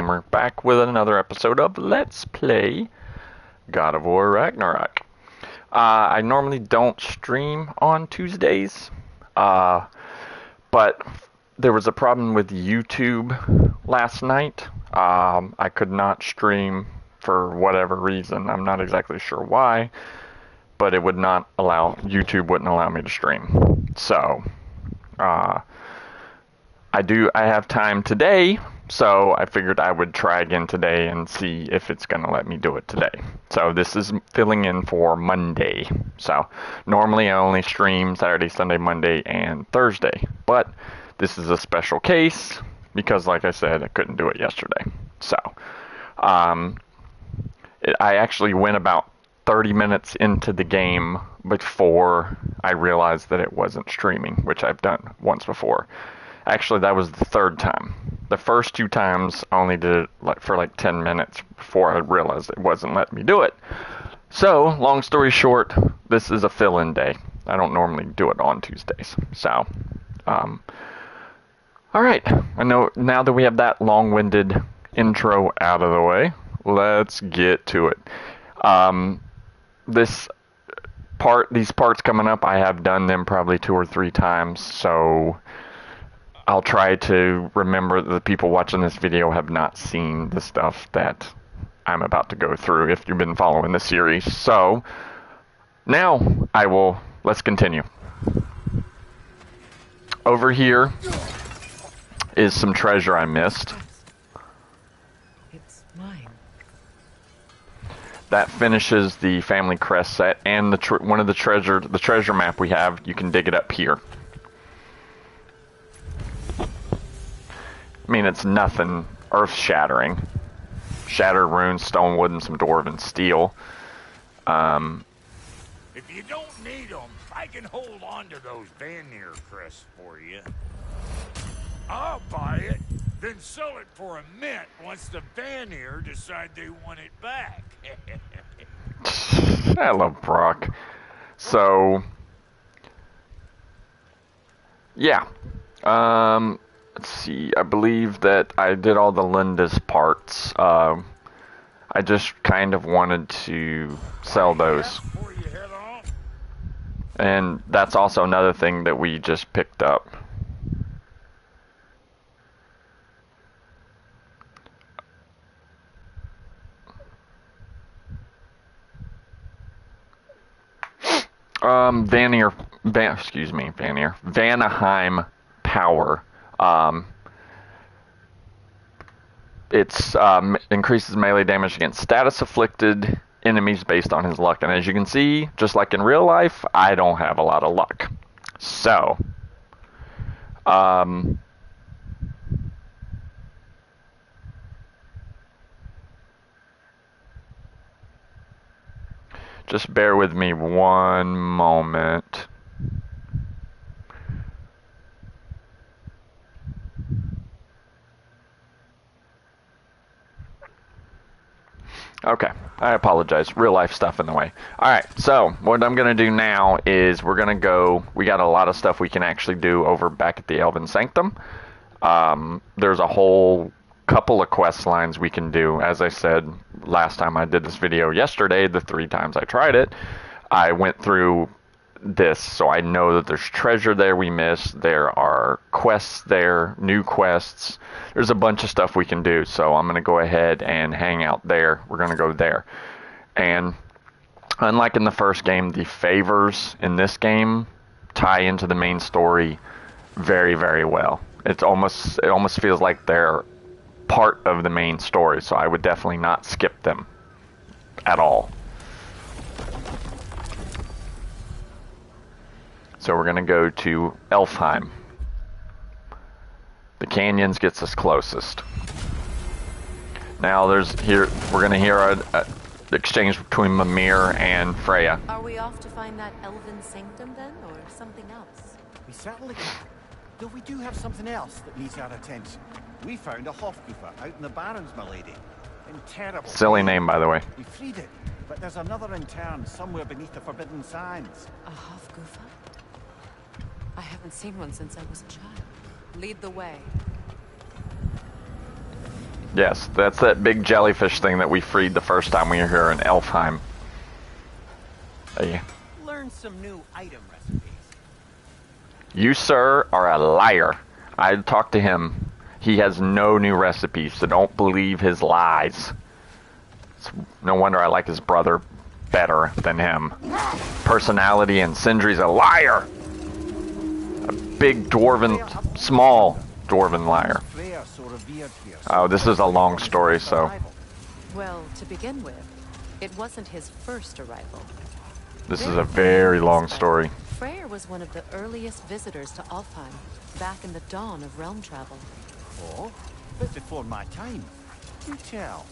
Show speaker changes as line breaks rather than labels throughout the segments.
Gamer, back with another episode of Let's Play God of War Ragnarok. I normally don't stream on Tuesdays, but there was a problem with YouTube last night. I could not stream for whatever reason. I'm not exactly sure why, but it would not allow, YouTube wouldn't allow me to stream. So, I have time today, so I figured I would try again today and see if it's going to let me do it today. So this is filling in for Monday. So normally I only stream Saturday, Sunday, Monday, and Thursday. But this is a special case because, like I said, I couldn't do it yesterday. So I actually went about 30 minutes into the game before I realized that it wasn't streaming, which I've done once before. Actually, that was the third time. The first two times I only did it for 10 minutes before I realized it wasn't letting me do it. So, long story short, this is a fill-in day. I don't normally do it on Tuesdays. So, alright. I know now that we have that long-winded intro out of the way, let's get to it. These parts coming up, I have done them probably 2 or 3 times, so I'll try to remember that the people watching this video have not seen the stuff that I'm about to go through if you've been following the series. So, now let's continue. Over here is some treasure I missed.
It's mine.
That finishes the family crest set and one of the treasure map we have. You can dig it up here. I mean, it's nothing earth-shattering. Shattered runes, stone, wood, and some dwarven steel.
If you don't need them, I can hold on to those Vanir crests for you. I'll buy it, then sell it for a mint once the Vanir decide they want it back.
I love Brock. So, yeah. Let's see, I believe that I did all the Linda's parts. I just kind of wanted to sell those. And that's also another thing that we just picked up. Vanaheim Power. It's increases melee damage against status afflicted enemies based on his luck. And as you can see, just like in real life, I don't have a lot of luck. So, just bear with me one moment. Okay, I apologize. Real life stuff in the way. Alright, so what I'm going to do now is we got a lot of stuff we can actually do over back at the Elven Sanctum. There's a whole couple of quest lines we can do. As I said last time I did this video yesterday, the 3 times I tried it, I went through this, so I know that there's treasure there we missed, there are quests there, new quests, there's a bunch of stuff we can do, so I'm going to go ahead and hang out there. We're going to go there. And unlike in the first game, the favors in this game tie into the main story very, very well. It almost feels like they're part of the main story, so I would definitely not skip them at all. So we're going to go to Elfheim. The canyons gets us closest. Now we're going to hear an exchange between Mimir and Freya.
Are we off to find that Elven Sanctum then, or something else?
We certainly can. Though we do have something else that needs our attention. We found a Hofgufa out in the Barrens, my lady. In terrible
Silly name, by the way.
We freed it, but there's another intern somewhere beneath the Forbidden Sands.
A Hofgufa? I haven't seen one since I was a child. Lead the way.
Yes, that's that big jellyfish thing that we freed the first time we were here in Elfheim. Hey.
Learn some new item recipes.
You, sir, are a liar. I talked to him. He has no new recipes, so don't believe his lies. It's no wonder I like his brother better than him. Personality, and Sindri's a liar. A big dwarven, small dwarven liar. Oh, this is a long story, so...
Well, to begin with, it wasn't his first arrival.
This is a very long story.
Freyr was one of the earliest visitors to Alfheim, back in the dawn of realm travel.
Oh, but before my time. Do tell.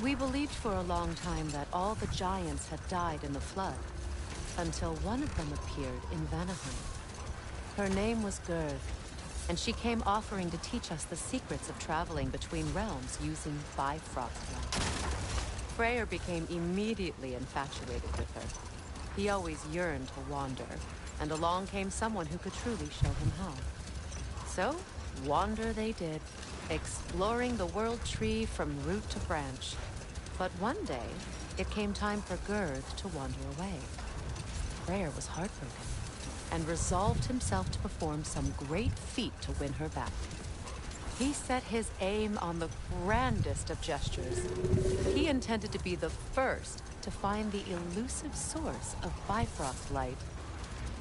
We believed for a long time that all the giants had died in the flood, until one of them appeared in Vanaheim. Her name was Gerd, and she came offering to teach us the secrets of traveling between realms using Bifrost light. Freyr became immediately infatuated with her. He always yearned to wander, and along came someone who could truly show him how. So, wander they did, exploring the world tree from root to branch. But one day, it came time for Gerd to wander away. Freyr was heartbroken, and resolved himself to perform some great feat to win her back. He set his aim on the grandest of gestures. He intended to be the first to find the elusive source of Bifrost light.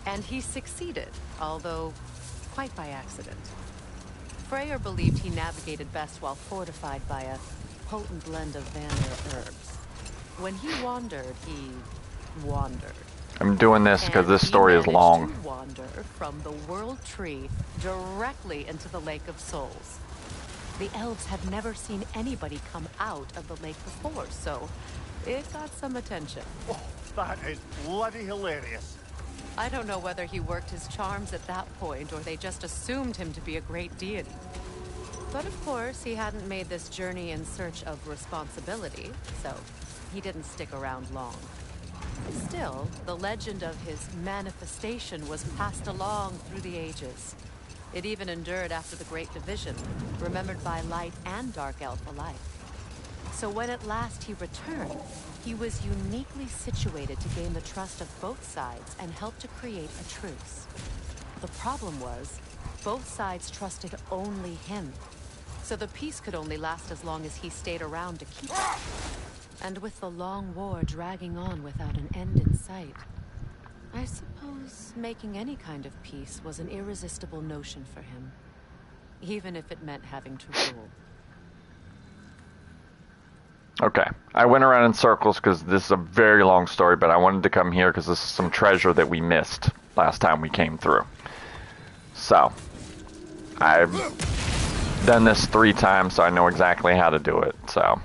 And he succeeded, although quite by accident. Freyr believed he navigated best while fortified by a potent blend of Vanir herbs. When he wandered, he wandered.
I'm doing this because this story is long.
He managed to wander from the world tree directly into the Lake of Souls. The elves had never seen anybody come out of the lake before, so it got some attention.
Oh, that is bloody hilarious.
I don't know whether he worked his charms at that point or they just assumed him to be a great deity. But of course, he hadn't made this journey in search of responsibility, so he didn't stick around long. Still, the legend of his manifestation was passed along through the ages. It even endured after the Great Division, remembered by light and dark elf alike. So when at last he returned, he was uniquely situated to gain the trust of both sides and help to create a truce. The problem was, both sides trusted only him. So the peace could only last as long as he stayed around to keep it. And with the long war dragging on without an end in sight, I suppose making any kind of peace was an irresistible notion for him, even if it meant having to rule.
Okay, I went around in circles because this is a very long story, but I wanted to come here because this is some treasure that we missed last time we came through. So, I've done this 3 times, so I know exactly how to do it. So,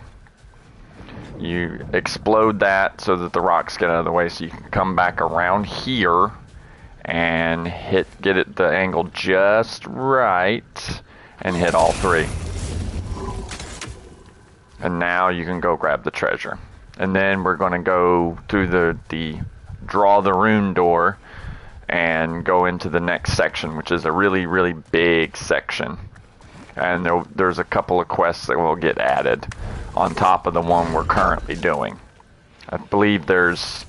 you explode that so that the rocks get out of the way, so you can come back around here and get it the angle just right and hit all 3. And now you can go grab the treasure. And then we're going to go through the draw the rune door and go into the next section, which is a really, really big section. And there's a couple of quests that will get added on top of the one we're currently doing. I believe there's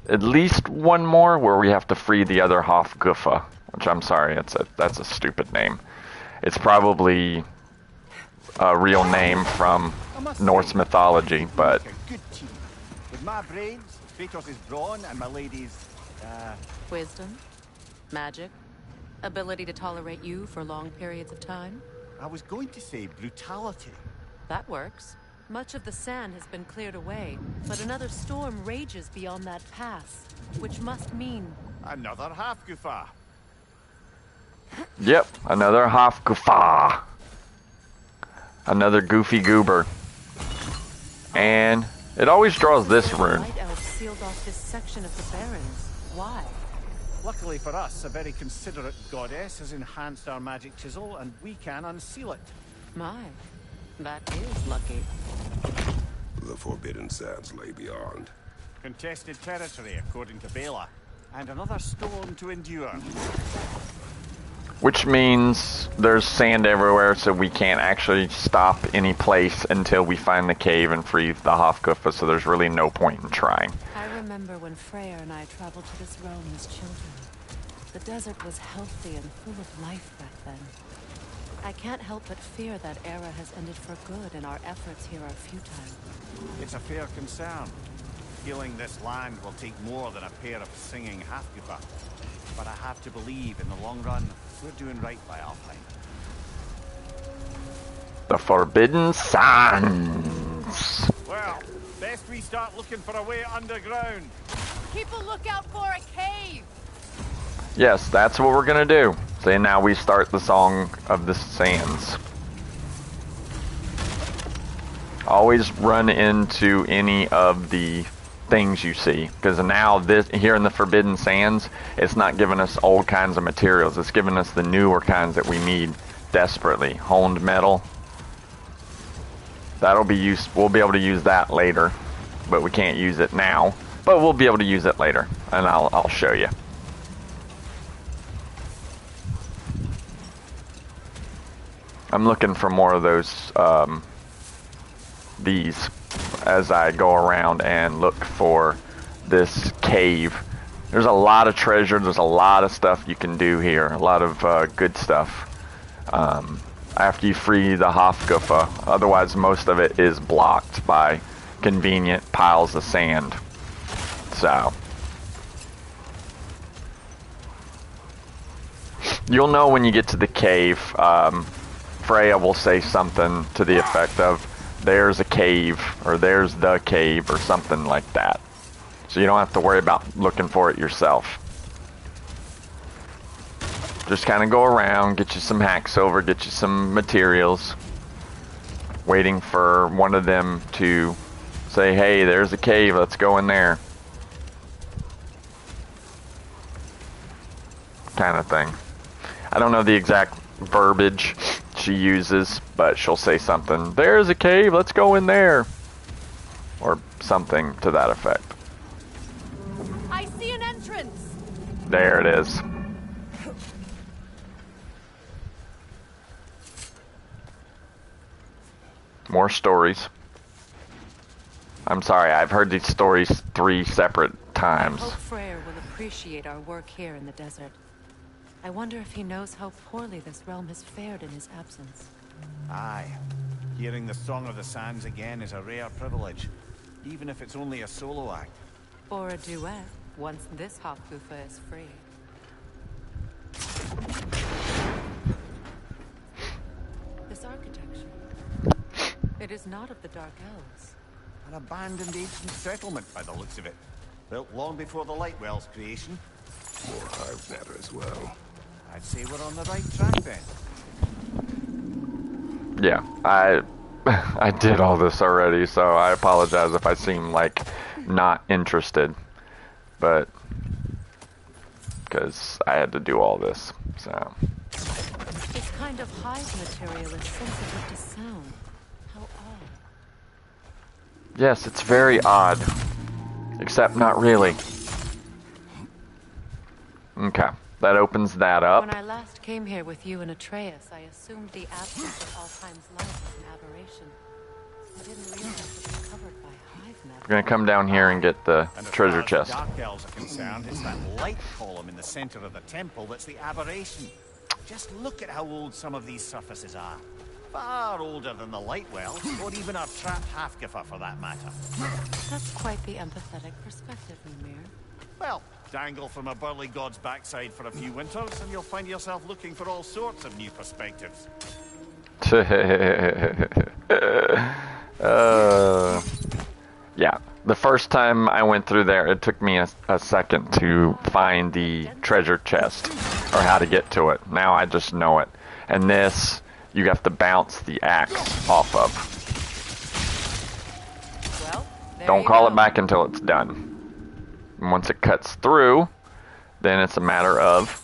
at least one more where we have to free the other Hofgufa, which I'm sorry, that's a stupid name. It's probably a real name from Norse mythology, but...
Good team. With my brains, Kratos' brawn, and my lady's,
Wisdom, magic, ability to tolerate you for long periods of time.
I was going to say brutality.
That works. Much of the sand has been cleared away, but another storm rages beyond that pass, which must mean...
Another Hofgufa.
Yep, another Hofgufa. Another goofy goober. And it always draws this rune.
White elves sealed off this section of the Barrens. Why?
Luckily for us, a very considerate goddess has enhanced our magic chisel, and we can unseal it.
My, that is lucky.
The Forbidden Sands lay beyond.
Contested territory, according to Bela. And another storm to endure.
Which means there's sand everywhere, so we can't actually stop any place until we find the cave and free the Hofgufa, so there's really no point in trying.
I remember when Freya and I traveled to this realm as children. The desert was healthy and full of life back then. I can't help but fear that era has ended for good and our efforts here are futile.
It's a fair concern. Healing this land will take more than a pair of singing Hafgufa. But I have to believe, in the long run, we're doing right by Alpine.
The Forbidden Sands.
Well, best we start looking for a way underground.
Keep a lookout for a cave!
Yes, that's what we're gonna do. So now we start the Song of the Sands. Always run into any of the things you see, because now this here in the Forbidden Sands, it's not giving us old kinds of materials. It's giving us the newer kinds that we need desperately. Honed metal. That'll be used. We'll be able to use that later, but we can't use it now. But we'll be able to use it later, and I'll show you. I'm looking for more of those these as I go around and look for this cave. There's a lot of treasure. There's a lot of stuff you can do here. A lot of good stuff. After you free the Hofgufa, otherwise most of it is blocked by convenient piles of sand. So you'll know when you get to the cave. Freya will say something to the effect of, "There's a cave," or "There's the cave," or something like that. So you don't have to worry about looking for it yourself. Just kind of go around, get you some hack silver, get you some materials, waiting for one of them to say, "Hey, there's a cave, let's go in there." Kind of thing. I don't know the exact verbiage she uses, but she'll say something, "There's a cave, let's go in there," or something to that effect.
I see an entrance.
There it is. More stories. I'm sorry, I've heard these stories 3 separate times.
I hope Freyr will appreciate our work here in the desert. I wonder if he knows how poorly this realm has fared in his absence.
Aye. Hearing the Song of the Sands again is a rare privilege, even if it's only a solo act.
Or a duet, once this Hofgufa is free. This architecture. It is not of the Dark Elves.
An abandoned ancient settlement by the looks of it. Built long before the Lightwell's creation.
More hives matter as well.
I'd say we're on the right track then.
Yeah, I did all this already, so I apologize if I seem like not interested, but because I had to do all this, so.
This kind of hive material is sensitive to sound. How odd.
Yes, it's very odd, except not really. Okay, that opens that up.
When I last came here with you and Atreus, I assumed the absence of Alpheim's light was an aberration. I didn't realize it was covered by hive metal.
We're gonna come down here and get the
And as
treasure
far as
chest.
the Dark Elves are concerned, it's that light column in the center of the temple that's the aberration. Just look at how old some of these surfaces are. Far older than the Lightwell, or even our trapped Hafgufa for that matter.
That's quite the empathetic perspective, Mimir.
Well, dangle from a burly god's backside for a few winters, and you'll find yourself looking for all sorts of new perspectives.
Yeah, the first time I went through there, it took me a second to find the treasure chest, or how to get to it. Now I just know it. And this, you have to bounce the axe off of.
Well, there
Don't
you
call
go.
it back until it's done. And once it cuts through, then it's a matter of...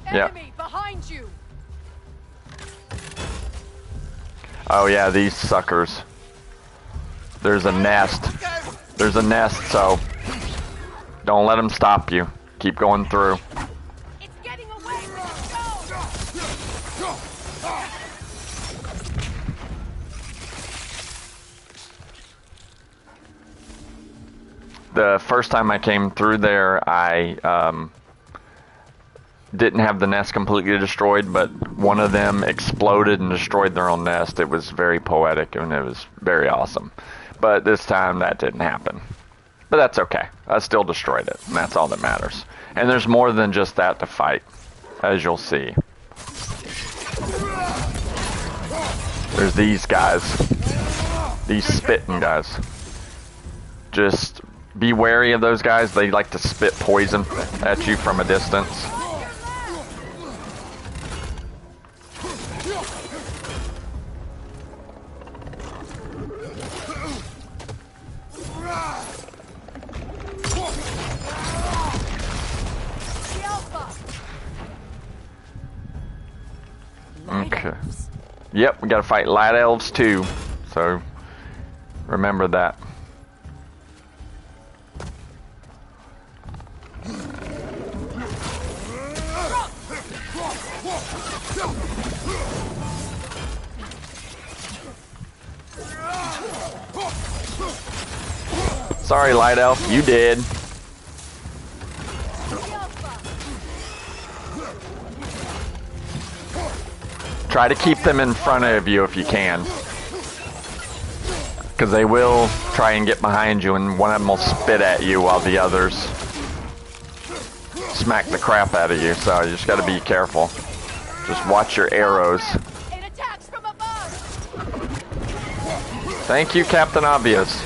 Yeah.
Enemy behind you.
Oh yeah, these suckers. There's a nest. There's a nest, so don't let them stop you. Keep going through.
It's getting
the first time I came through there, I didn't have the nest completely destroyed, but one of them exploded and destroyed their own nest. It was very poetic and it was very awesome. But this time that didn't happen. But that's okay. I still destroyed it, and that's all that matters. And there's more than just that to fight, as you'll see. There's these guys. These spitting guys. Just be wary of those guys. They like to spit poison at you from a distance. Okay. Yep, we gotta fight light elves too. So remember that. Sorry, light elf, you did. Try to keep them in front of you if you can. Because they will try and get behind you, and one of them will spit at you while the others smack the crap out of you. So you just gotta be careful. Just watch your arrows.
It attacks from above.
Thank you, Captain Obvious.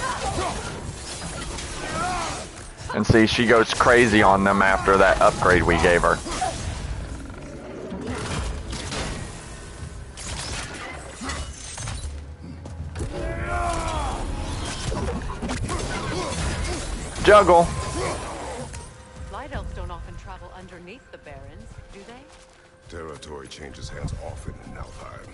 And see, she goes crazy on them after that upgrade we gave her. Juggle.
Light elves don't often travel underneath the barrens, do they?
Territory changes hands often in Alfheim,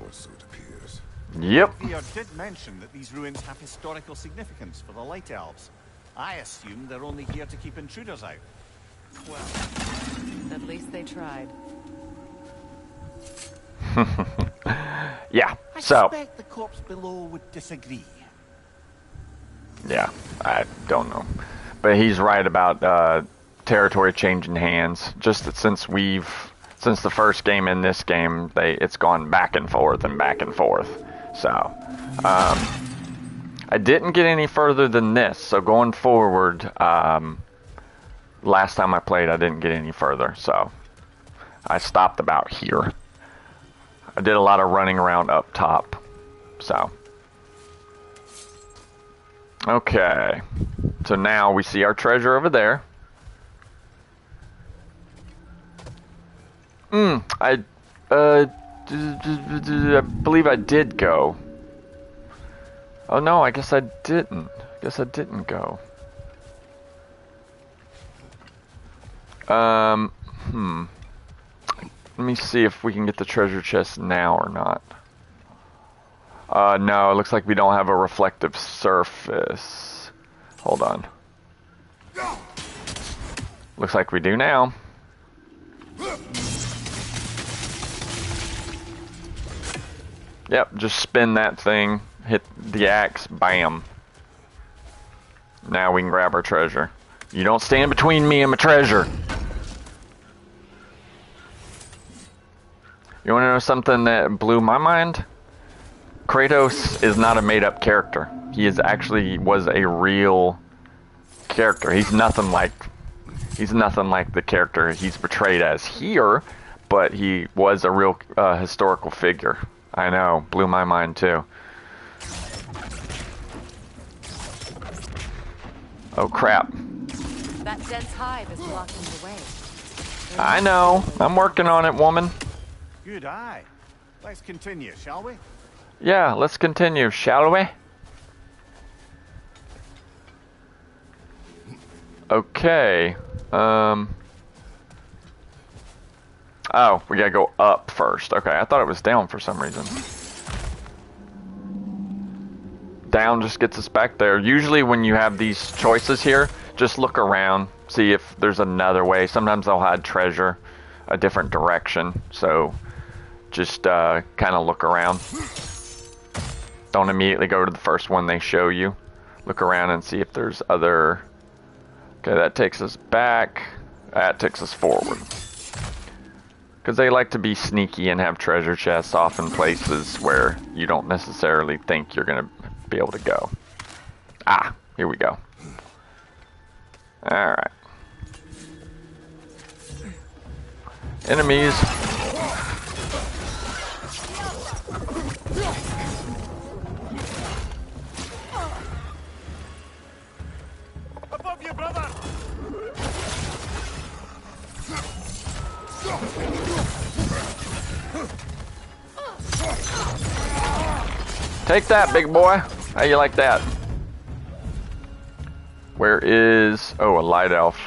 or so it appears.
Yep.
Theo did mention that these ruins have historical significance for the Light Elves. I assume they're only here to keep intruders out.
Well, at least they tried.
Yeah,
I
so.
suspect the corpse below would disagree.
Yeah, I don't know. But he's right about territory changing hands. Just that since the first game and this game, it's gone back and forth and back and forth. So, I didn't get any further than this. So going forward, last time I played, I didn't get any further. So, I stopped about here. I did a lot of running around up top. So. Okay, so now we see our treasure over there. I believe I did go. Oh no, I guess I didn't. Go. Let me see if we can get the treasure chest now or not. No, it looks like we don't have a reflective surface. Hold on. Looks like we do now. Yep, just spin that thing, hit the axe, bam. Now we can grab our treasure. You don't stand between me and my treasure. You wanna know something that blew my mind? Kratos is not a made-up character. He was a real character. He's nothing like the character he's portrayed as here, but he was a real historical figure. I know, blew my mind too. Oh crap.
That dense hive is blocking the way.
I know. I'm working on it, woman.
Good eye. Let's continue, shall we?
Yeah, let's continue, shall we? Okay. Oh, we gotta go up first. Okay, I thought it was down for some reason. Down just gets us back there. Usually when you have these choices here, just look around, see if there's another way. Sometimes they'll hide treasure a different direction, so just kind of look around. Don't immediately go to the first one they show you. Look around and see if there's other Okay, that takes us back. That takes us forward. Because they like to be sneaky and have treasure chests off in places where you don't necessarily think you're going to be able to go. Ah, here we go. Alright. Enemies.
Above you, brother!
Take that, big boy. How you like that? Where is... Oh, a light elf.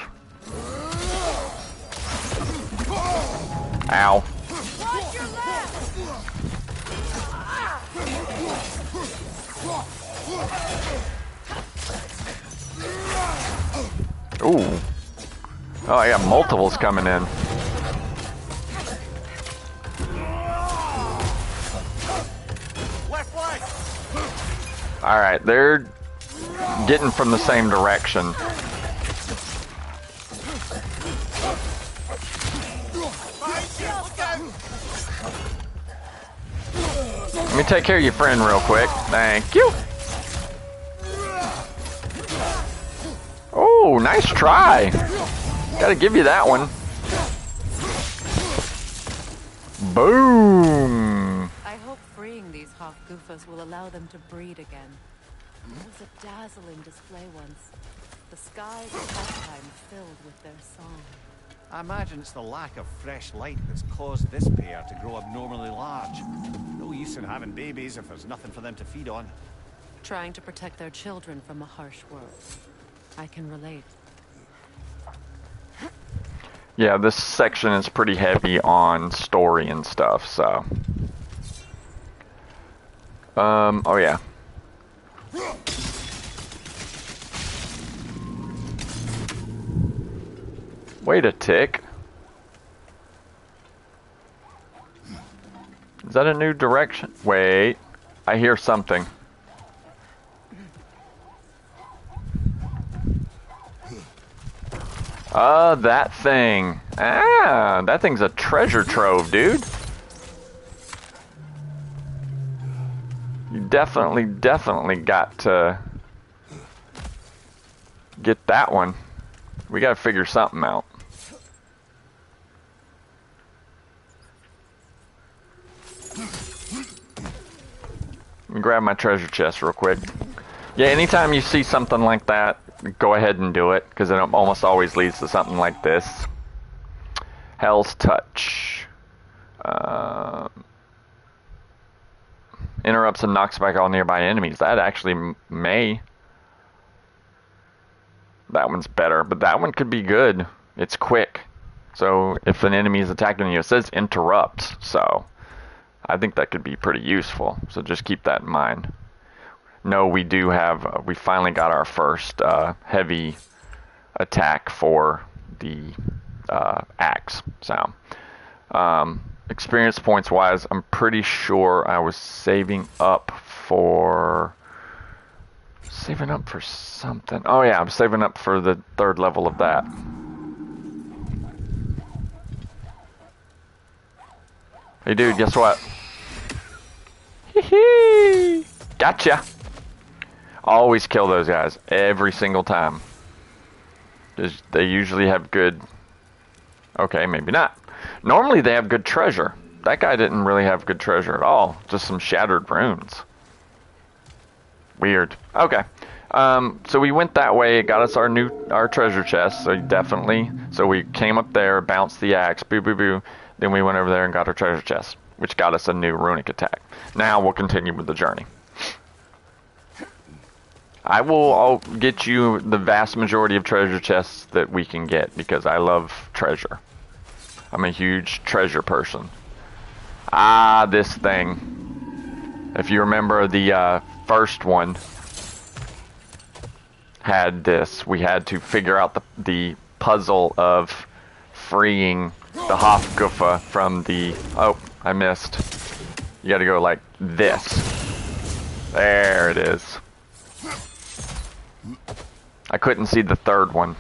Ow. Ooh. Oh, I got multiples coming in. Alright, they're getting from the same direction. Let me take care of your friend real quick. Thank you. Oh, nice try. Gotta give you that one. Boom.
I hope freeing these Hofgufas will allow them to breed again. It was a dazzling display once. The skies at that time filled with their song.
I imagine it's the lack of fresh light that's caused this pair to grow abnormally large. No use in having babies if there's nothing for them to feed on.
Trying to protect their children from a harsh world. I can relate.
Yeah, this section is pretty heavy on story and stuff, so. Oh yeah. Wait a tick. Is that a new direction? Wait, I hear something. That thing. Ah, that thing's a treasure trove, dude. You definitely got to get that one. We gotta figure something out. Let me grab my treasure chest real quick. Yeah, anytime you see something like that, go ahead and do it, because it almost always leads to something like this. Hell's Touch. Interrupts and knocks back all nearby enemies. That actually may. That one's better, but that one could be good. It's quick. So if an enemy is attacking you, it says interrupts. So I think that could be pretty useful. So just keep that in mind. No, we do have, we finally got our first heavy attack for the axe. So, experience points wise, I'm pretty sure I was saving up for something. Oh yeah, I'm saving up for the 3rd level of that. Hey dude, guess what? Hee-hee! Gotcha! Always kill those guys, every single time. They usually have good... Okay, maybe not. Normally they have good treasure. That guy didn't really have good treasure at all. Just some shattered runes. Weird. Okay. So we went that way. It got us our treasure chest. So definitely. So we came up there, bounced the axe, boo boo boo. Then we went over there and got our treasure chest, which got us a new runic attack. Now we'll continue with the journey. I'll get you the vast majority of treasure chests that we can get because I love treasure. I'm a huge treasure person. Ah, this thing. If you remember, the first one had this. We had to figure out the puzzle of freeing the Hofgufa from the... Oh, I missed. You gotta go like this. There it is. I couldn't see the 3rd one.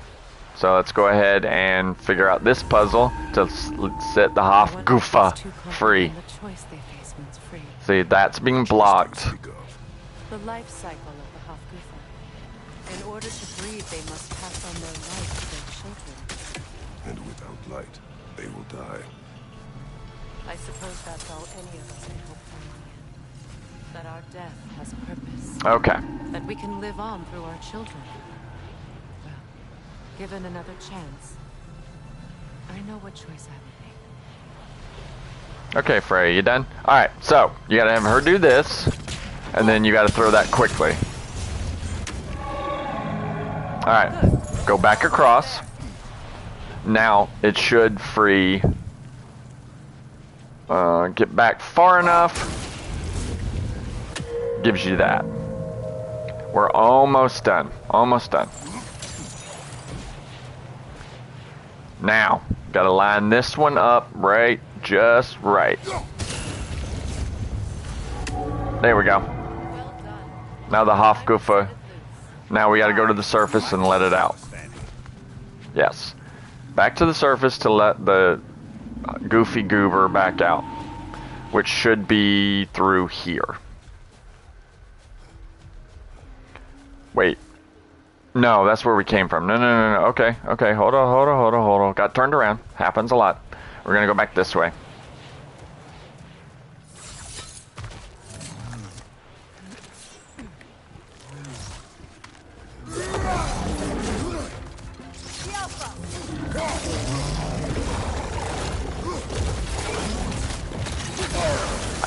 So let's go ahead and figure out this puzzle to set the
I wonder if
Hofgufa
it's too
free.
complicated the choice they face means free.
See, that's being blocked.
Speak of.
The life cycle of the Hofgufa. In order to breed, they must pass on their life to their children.
And without light, they will die.
I suppose that's all any of us can hope for in the end. That our death has purpose.
Okay.
That we can live on through our children. Well, given another chance, I know what choice I would make.
Okay, Freya, you done? Alright, so you gotta have her do this, and then you gotta throw that quickly. Alright, go back across. Now it should free. Get back far enough. Gives you that. We're almost done. Almost done. Now, gotta line this one up right, just right. There we go.
Well done.
Now the Hofgufa. Now we gotta go to the surface and let it out. Yes. Back to the surface to let the goofy goober back out. Which should be through here. Wait. No, that's where we came from. No. Okay. Hold on. Got turned around. Happens a lot. We're gonna go back this way.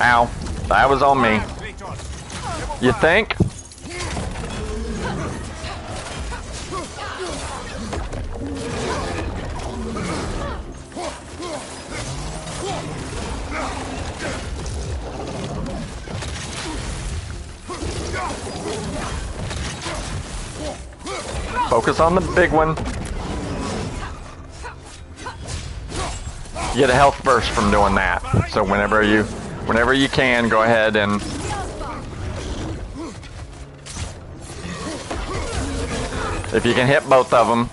Ow. That was on me. You think? Focus on the big one. You get a health burst from doing that. So whenever you can, go ahead and if you can hit both of them.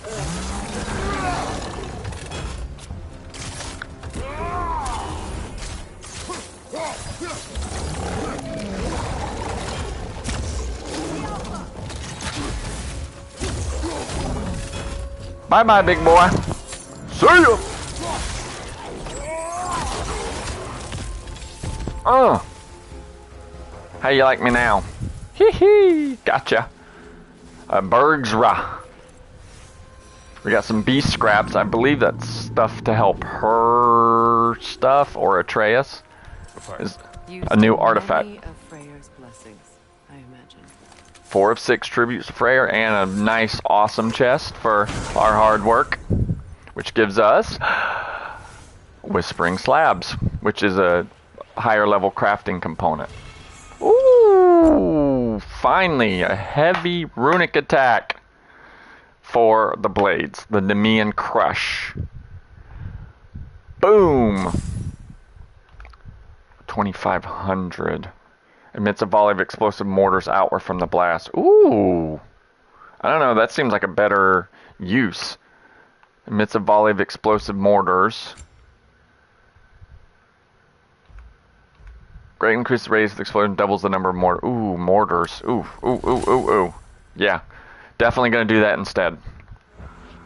Bye-bye, big boy. See ya. How you like me now? Hee hee. Gotcha. Bergsra. We got some beast scraps. I believe that's stuff to help her stuff or Atreus. Is a new artifact.
Many of Freyr's blessings, I imagine.
4 of 6 tributes to Freyr and a nice, awesome chest for our hard work, which gives us Whispering Slabs, which is a higher level crafting component. Ooh, finally a heavy runic attack for the blades, the Nemean Crush. Boom. 2,500. Emits a volley of explosive mortars outward from the blast. Ooh. I don't know, that seems like a better use. Emits a volley of explosive mortars. Great increase the radius of the explosion, doubles the number of mortars. Ooh, mortars. Ooh. Yeah, definitely going to do that instead.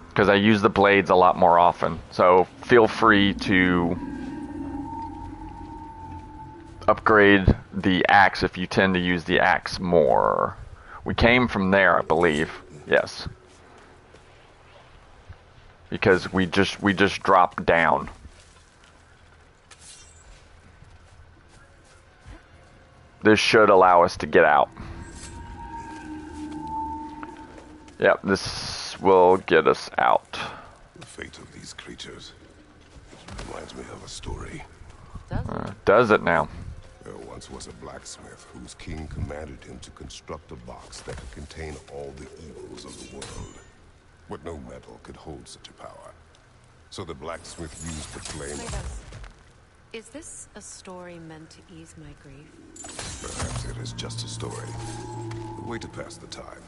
Because I use the blades a lot more often. So feel free to upgrade the axe if you tend to use the axe more. We came from there, I believe. Yes. Because we just dropped down. This should allow us to get out. Yep, this will get us out.
The fate of these creatures reminds me of a story.
Does it now?
There once was a blacksmith whose king commanded him to construct a box that could contain all the evils of the world. But no metal could hold such a power. So the blacksmith used the flame.
Is this a story meant to ease my grief?
Perhaps it is just a story. A way to pass the time.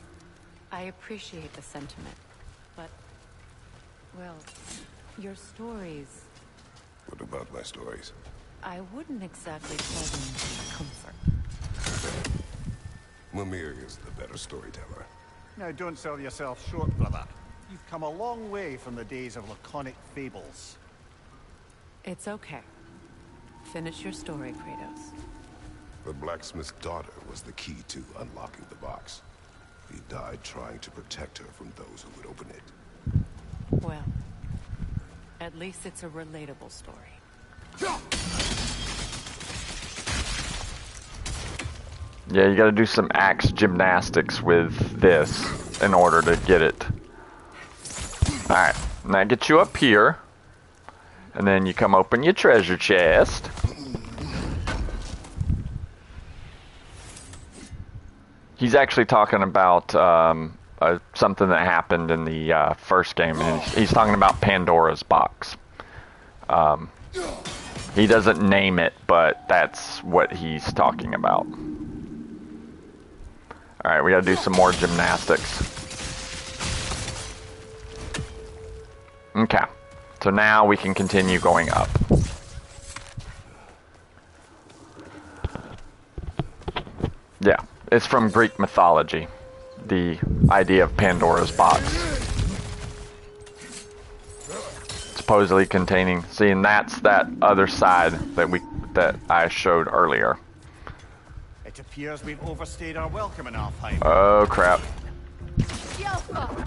I appreciate the sentiment, but Well, your stories,
What about my stories?
I wouldn't exactly call them comfort.
Mimir is the better storyteller.
Now, don't sell yourself short, brother. You've come a long way from the days of laconic fables.
It's okay. Finish your story, Kratos.
The blacksmith's daughter was the key to unlocking the box. He died trying to protect her from those who would open it.
Well, at least it's a relatable story.
Yeah, you gotta do some axe gymnastics with this in order to get it. Alright, now get you up here. And then you come open your treasure chest. He's actually talking about something that happened in the first game. And he's talking about Pandora's box. He doesn't name it, but that's what he's talking about. Alright, we gotta do some more gymnastics. Okay, so now we can continue going up. Yeah, it's from Greek mythology, the idea of Pandora's box. Supposedly containing, see, and that's that other side that I showed earlier.
It appears we've overstayed our welcome in Alfheim.
Oh crap.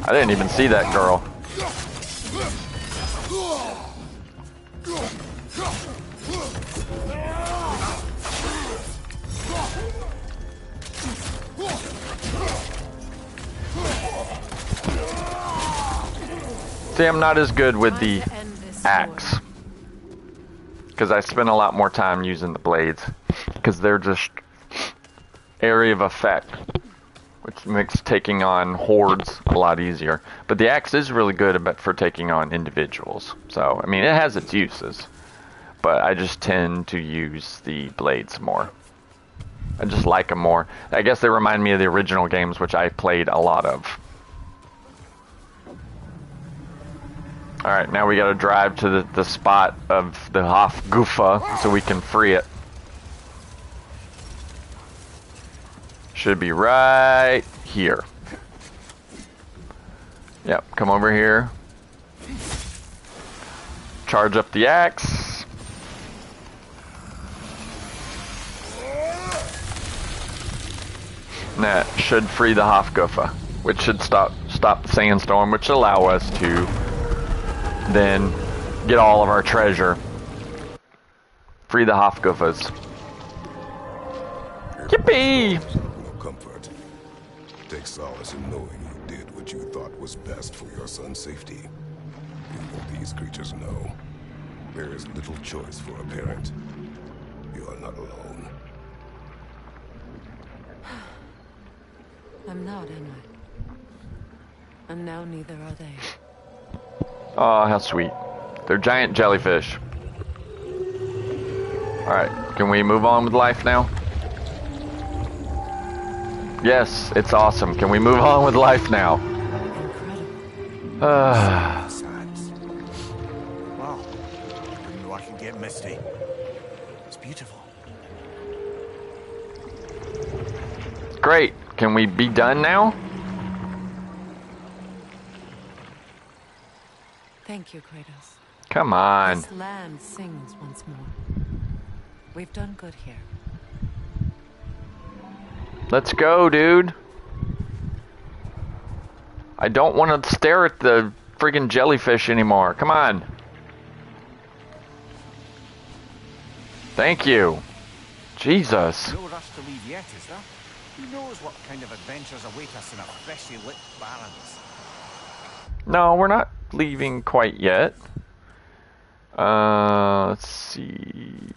I didn't even see that girl. See, I'm not as good with the axe. Because I spend a lot more time using the blades. Because they're just area of effect. Which makes taking on hordes a lot easier. But the axe is really good for taking on individuals. So, I mean, it has its uses. But I just tend to use the blades more. I just like them more. I guess they remind me of the original games, which I played a lot of. Alright, now we gotta drive to the spot of the Hofgufa so we can free it. Should be right here. Yep, come over here. Charge up the axe. And that should free the Hofgufa, which should stop the sandstorm, which allow us to then get all of our treasure. Free the Hofgufas. Yippee!
Comfort. Take solace in knowing you did what you thought was best for your son's safety. Even these creatures know there is little choice for a parent. You are not alone.
I'm not, am I? And now neither are they.
Oh, how sweet. They're giant jellyfish. Alright, can we move on with life now? Yes, it's awesome. Can we move on with life now?
Wow. I know I can get misty. It's beautiful.
Great. Can we be done now?
Thank you, Kratos.
Come on.
This land sings once more. We've done good here.
Let's go, dude. I don't want to stare at the friggin' jellyfish anymore. Come on. Thank you. Jesus.
No rush to leave yet, is there? Who knows what kind of adventures await us in our freshly lit barrens?
No, we're not leaving quite yet. Let's see.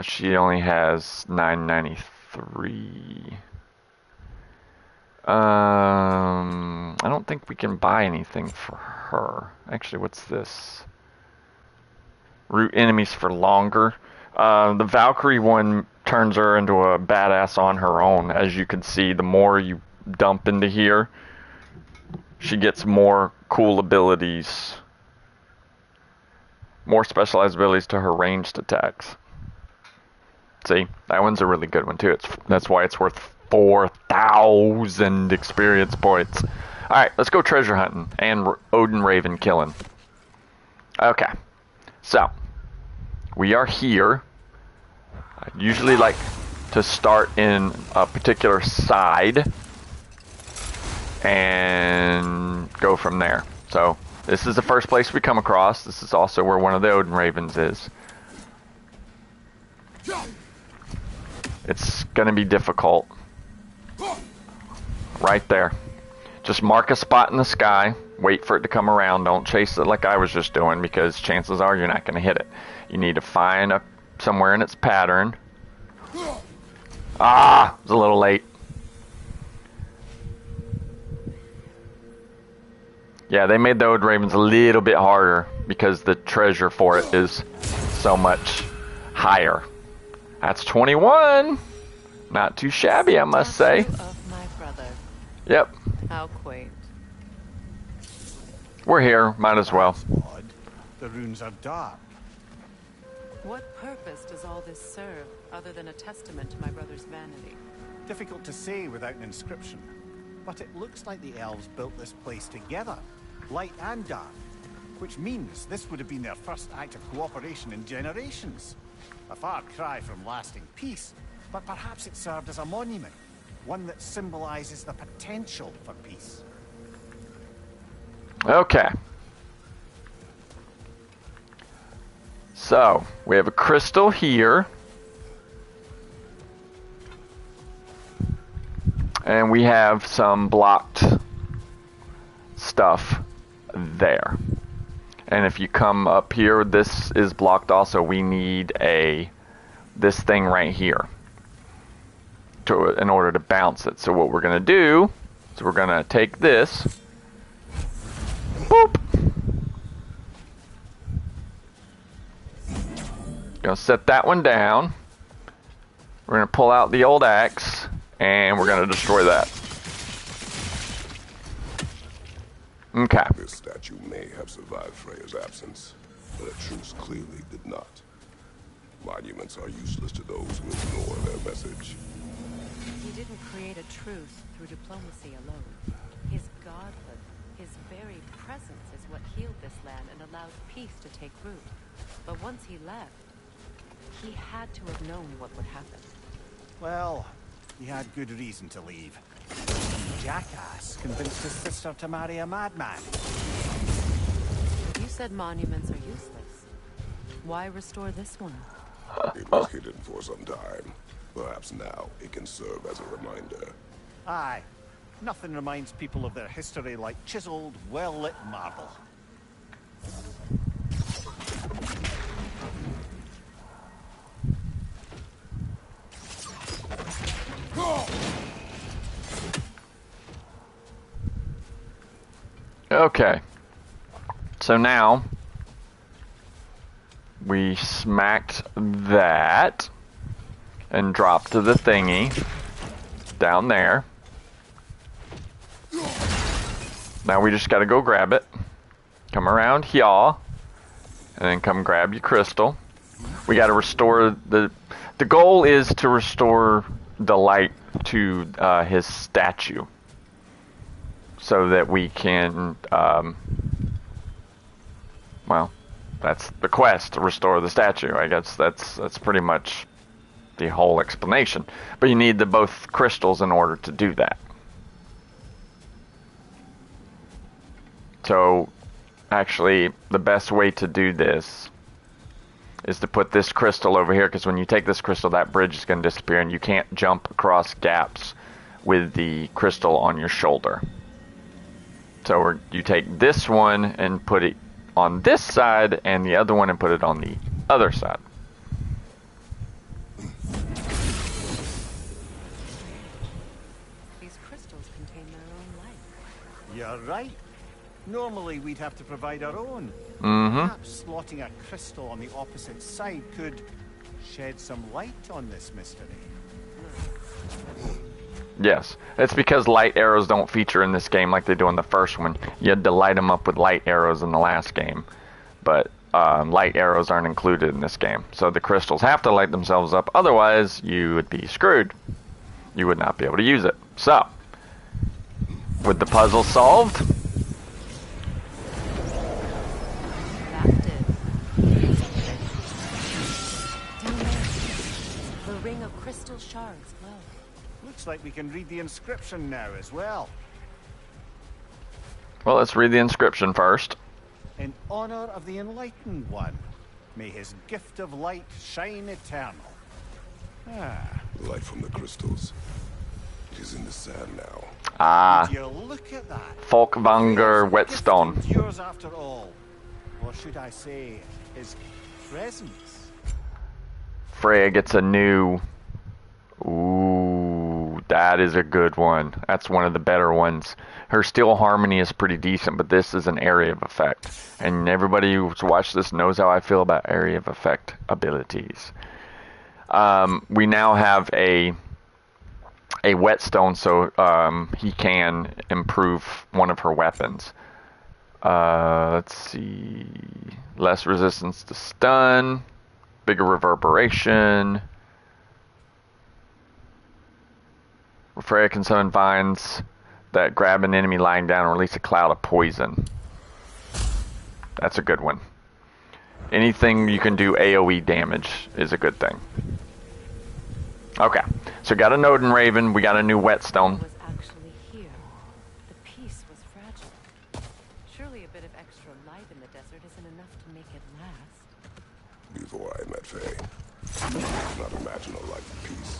She only has 993. I don't think we can buy anything for her. Actually, what's this? Root enemies for longer. The Valkyrie one turns her into a badass on her own. As you can see, the more you dump into here, she gets more cool abilities, more specialized abilities to her ranged attacks. See, that one's a really good one too. That's why it's worth 4,000 experience points. All right, let's go treasure hunting and Odin Raven killing. Okay, so we are here. I usually like to start in a particular side and go from there. So this is the first place we come across. This is also where one of the Odin Ravens is. It's going to be difficult. Right there. Just mark a spot in the sky. Wait for it to come around. Don't chase it like I was just doing, because chances are you're not going to hit it. You need to find somewhere in its pattern. Ah! It was a little late. Yeah, they made the Odin Ravens a little bit harder because the treasure for it is so much higher. That's 21. Not too shabby, I must say.
Of my brother.
Yep.
How quaint.
We're here. Might as well.
Odd. The runes are dark.
What purpose does all this serve, other than a testament to my brother's vanity?
Difficult to say without an inscription. But it looks like the elves built this place together, light and dark. Which means this would have been their first act of cooperation in generations. A far cry from lasting peace, but perhaps it served as a monument. One that symbolizes the potential for peace.
Okay. So, we have a crystal here. And we have some blocked stuff there. And if you come up here, this is blocked also. We need this thing right here in order to bounce it. So what we're going to do is we're going to take this. Boop. Going to set that one down. We're going to pull out the old axe, and we're going to destroy that. Okay.
This statue may have survived Freya's absence, but a truce clearly did not. Monuments are useless to those who ignore their message.
He didn't create a truce through diplomacy alone. His godhood, his very presence is what healed this land and allowed peace to take root. But once he left, he had to have known what would happen.
Well, he had good reason to leave. Some jackass convinced his sister to marry a madman.
You said monuments are useless. Why restore this one?
It was hidden for some time. Perhaps now it can serve as a reminder.
Aye. Nothing reminds people of their history like chiseled, well-lit marble.
Okay. So now we smacked that and dropped to the thingy down there. Now we just gotta go grab it. Come around here, and then come grab your crystal. We gotta restore the goal is to restore the light to his statue, so that we can, well, that's the quest, to restore the statue. I guess that's pretty much the whole explanation. But you need both crystals in order to do that. So, actually, the best way to do this is to put this crystal over here, because when you take this crystal, that bridge is going to disappear, and you can't jump across gaps with the crystal on your shoulder. So you take this one and put it on this side, and the other one and put it on the other side.
These crystals contain their own light.
You're right. Normally we'd have to provide our own.
Mm-hmm.
Perhaps slotting a crystal on the opposite side could shed some light on this mystery.
Yes, it's because light arrows don't feature in this game like they do in the first one. You had to light them up with light arrows in the last game, but light arrows aren't included in this game. So the crystals have to light themselves up, otherwise you would be screwed. You would not be able to use it. So, with the puzzle solved,
That did. Down there, the ring of crystal shards glow.
Looks like we can read the inscription now as well.
well, let's read the inscription first.
In honor of the Enlightened One, may his gift of light shine eternal. Ah,
The light from the crystals. It is in the sand now.
Ah,
would you look at that?
Folkvanger
His
Whetstone.
gift endures after all. Or should I say, his presence?
Freya gets a new... Ooh, that is a good one. That's one of the better ones. Her Steel Harmony is pretty decent, but this is an area of effect. And everybody who's watched this knows how I feel about area of effect abilities. We now have a whetstone, so he can improve one of her weapons. Let's see. Less resistance to stun. Bigger reverberation. Freya can summon vines that grab an enemy lying down and release a cloud of poison. That's a good one. Anything you can do AoE damage is a good thing. Okay, so got a Nodin Raven, we got a new whetstone.
Was actually here. The peace was fragile. Surely a bit of extra light in the desert isn't enough to make it last.
Before I met Faye, I could not imagine a life of peace.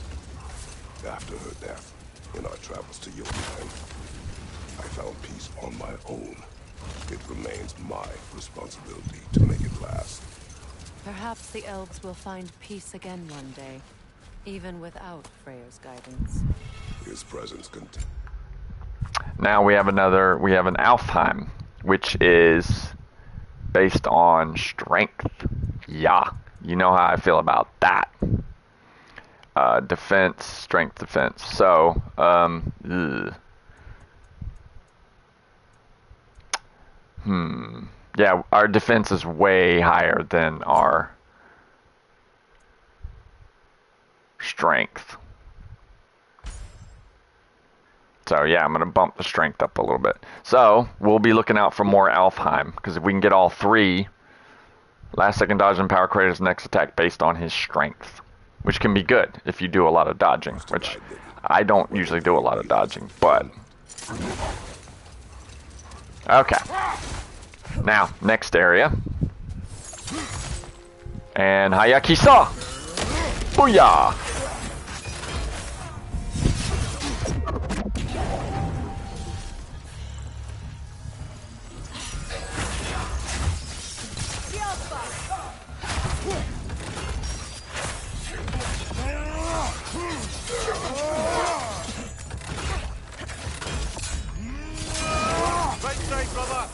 After her death, in our travels to Jotunheim, I found peace on my own. It remains my responsibility to make it last.
Perhaps the elves will find peace again one day, even without Freyr's guidance.
His presence can...
Now we have an Alfheim, which is based on strength. Yeah, you know how I feel about that. Defense, strength, defense. So, yeah, our defense is way higher than our strength. So yeah, I'm gonna bump the strength up a little bit. So we'll be looking out for more Alfheim, because if we can get all three, last second dodge and power creates next attack based on his strength, which can be good if you do a lot of dodging, which I don't usually do a lot of dodging, but okay. Now, next area. And Hayakisa! Booyah!
Right side, brother!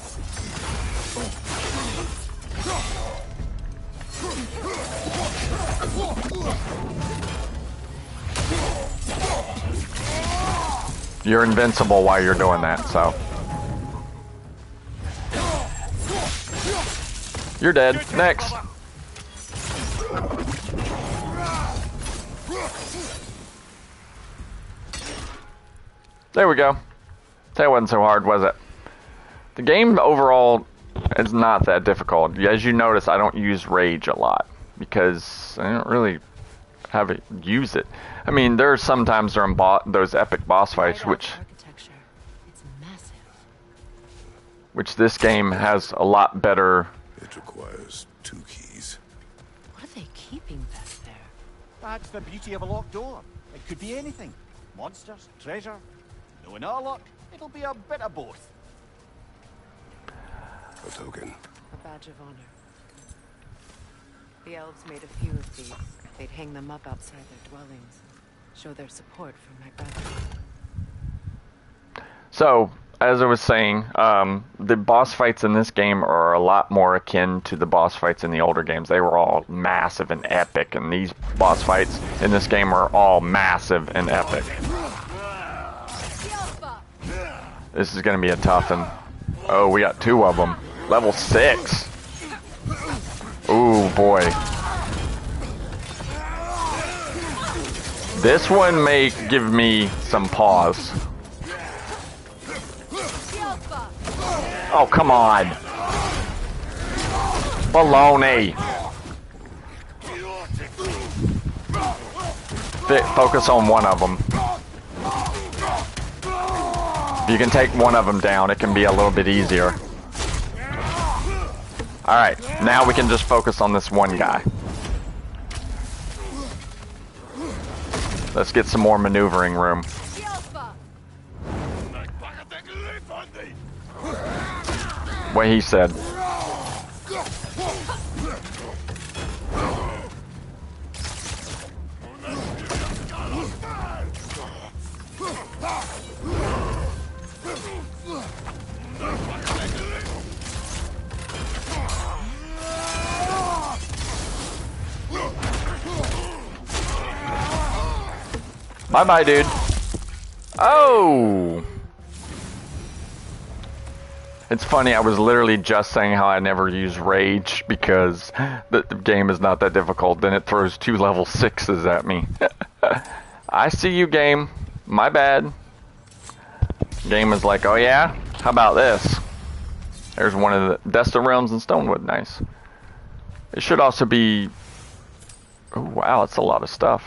You're invincible while you're doing that, so. You're dead. Next. There we go. That wasn't so hard, was it? The game overall is not that difficult. As you notice, I don't use rage a lot because I don't really have it use it. I mean, there are sometimes during those epic boss fights,
Architecture. It's massive.
which this game has a lot better.
It requires 2 keys.
What are they keeping back there?
That's the beauty of a locked door. It could be anything. Monsters, treasure. Knowing our luck, it'll be a bit of both.
A token.
A badge of honor. The elves made a few of these. They'd hang them up outside their dwellings. Show their support for my brother.
So, as I was saying, the boss fights in this game are a lot more akin to the boss fights in the older games. They were all massive and epic, and these boss fights in this game are all massive and epic. This is going to be a tough one. Oh, we got 2 of them. Level 6. Ooh, boy. This one may give me some pause. Oh, come on. Baloney. Focus on one of them. If you can take one of them down, it can be a little bit easier. Alright, now we can just focus on this one guy. Let's get some more maneuvering room. What he said. Bye-bye, dude. Oh! It's funny, I was literally just saying how I never use rage because the game is not that difficult. Then it throws 2 level 6s at me. I see you, game. My bad. Game is like, oh yeah? How about this? There's one of the Dust of Realms and Stonewood. Nice. It should also be... Oh, wow, that's a lot of stuff.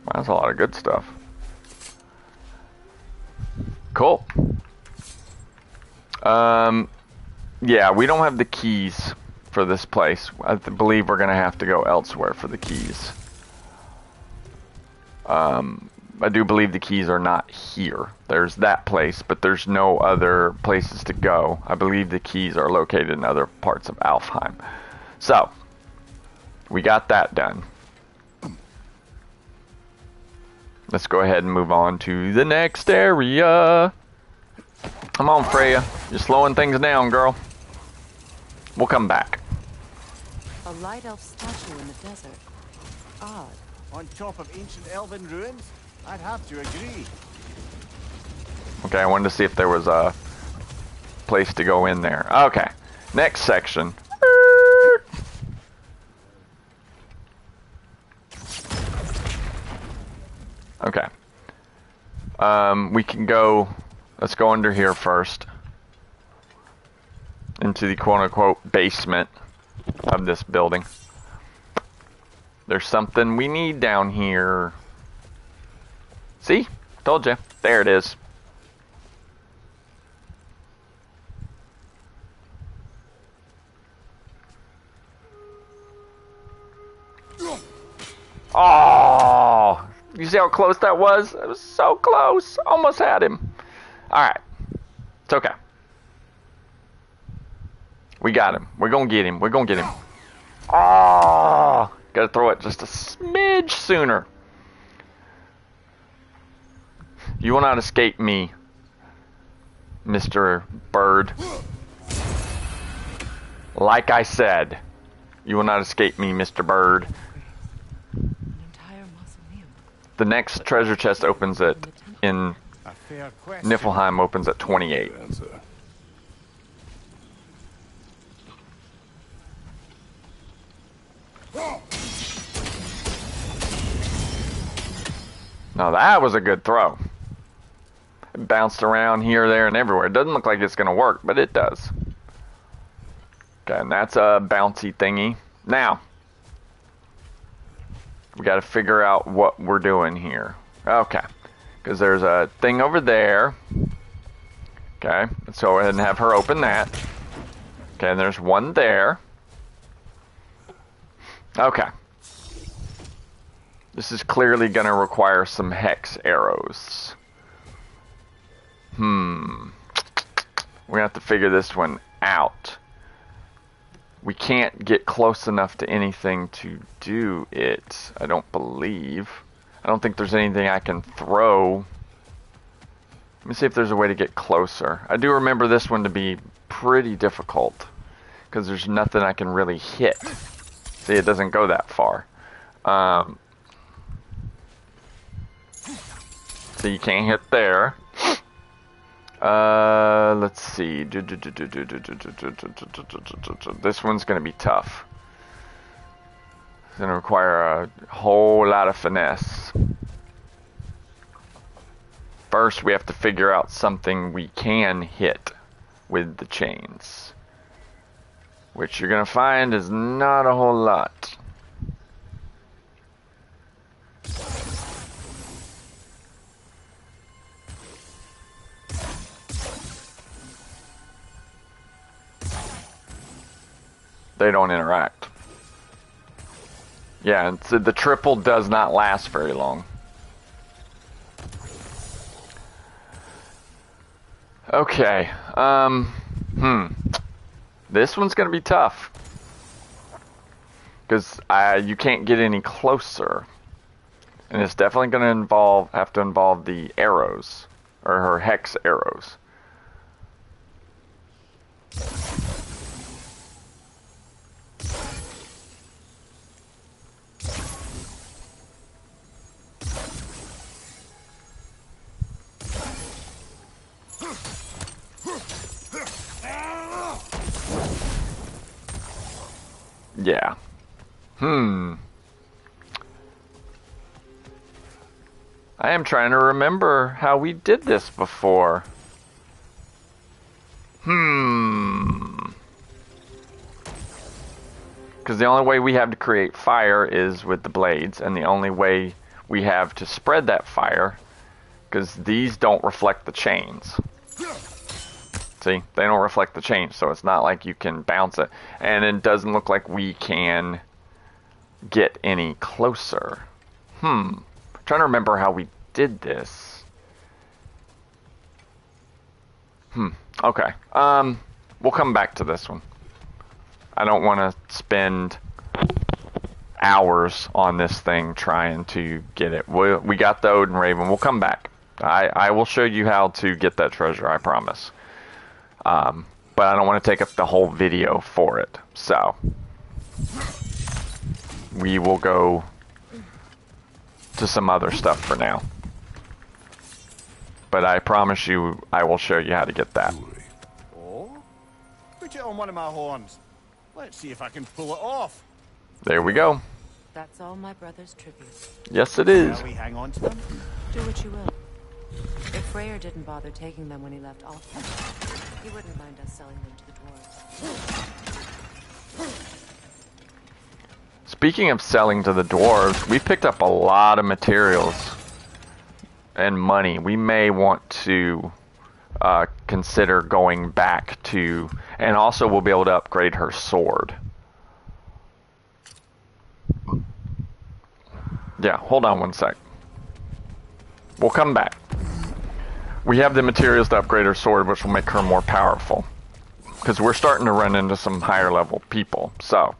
Wow, that's a lot of good stuff. Cool. Yeah, we don't have the keys for this place. I believe we're going to have to go elsewhere for the keys. I do believe the keys are not here. There's that place, but there's no other places to go. I believe the keys are located in other parts of Alfheim. So, we got that done. Let's go ahead and move on to the next area. Come on, Freya. You're slowing things down, girl. We'll come back.
A light elf statue in the desert. Odd.
On top of ancient elven ruins? I'd have to agree.
Okay, I wanted to see if there was a place to go in there. Okay, next section. Okay. We can go... Let's go under here first. Into the quote-unquote basement of this building. There's something we need down here. See? Told you. There it is. Oh! You see how close that was? It was so close. Almost had him. Alright. It's okay. We got him. We're gonna get him. We're gonna get him. Oh! Gotta throw it just a smidge sooner. You will not escape me, Mr. Bird. Like I said, you will not escape me, Mr. Bird.
An entire mausoleum.
The next treasure chest opens at in
A fair question.
Niflheim opens at 28.
Answer.
Now that was a good throw. It bounced around here, there, and everywhere. It doesn't look like it's going to work, but it does. Okay, and that's a bouncy thingy. Now, we got to figure out what we're doing here. Okay, because there's a thing over there. Okay, let's go ahead and have her open that. Okay, and there's one there. Okay. This is clearly going to require some hex arrows. We're going to have to figure this one out. We can't get close enough to anything to do it, I don't believe. I don't think there's anything I can throw. Let me see if there's a way to get closer. I do remember this one to be pretty difficult, because there's nothing I can really hit. See, it doesn't go that far. So you can't hit there. Let's see. This one's gonna be tough. It's gonna require a whole lot of finesse. First, we have to figure out something we can hit with the chains, which you're gonna find is not a whole lot. They don't interact. Yeah, and so the triple does not last very long. Okay, this one's gonna be tough. Because you can't get any closer. And it's definitely gonna have to involve the arrows. Or her hex arrows. Yeah. I am trying to remember how we did this before. Because the only way we have to create fire is with the blades, and the only way we have to spread that fire, because these don't reflect the chains. See, they don't reflect the chains, so it's not like you can bounce it. And it doesn't look like we can get any closer. I'm trying to remember how we did this. Okay. We'll come back to this one. I don't want to spend hours on this thing trying to get it. We got the Odin Raven. We'll come back. I will show you how to get that treasure, I promise. But I don't want to take up the whole video for it. So, we will go to some other stuff for now. But I promise you, I will show you how to get that.
Oh? Put it on one of my horns. Let's see if I can pull it off.
There we go.
That's all my brother's tribute.
Yes, it is.
Shall we hang on to them?
Do what you will. If Freyr didn't bother taking them when he left Alfheim, he wouldn't mind us selling them to the dwarves.
Speaking of selling to the dwarves, we picked up a lot of materials and money. We may want to consider going back to, and also we'll be able to upgrade her sword. Yeah, hold on one sec. We'll come back. We have the materials to upgrade her sword, which will make her more powerful. Because we're starting to run into some higher level people. So,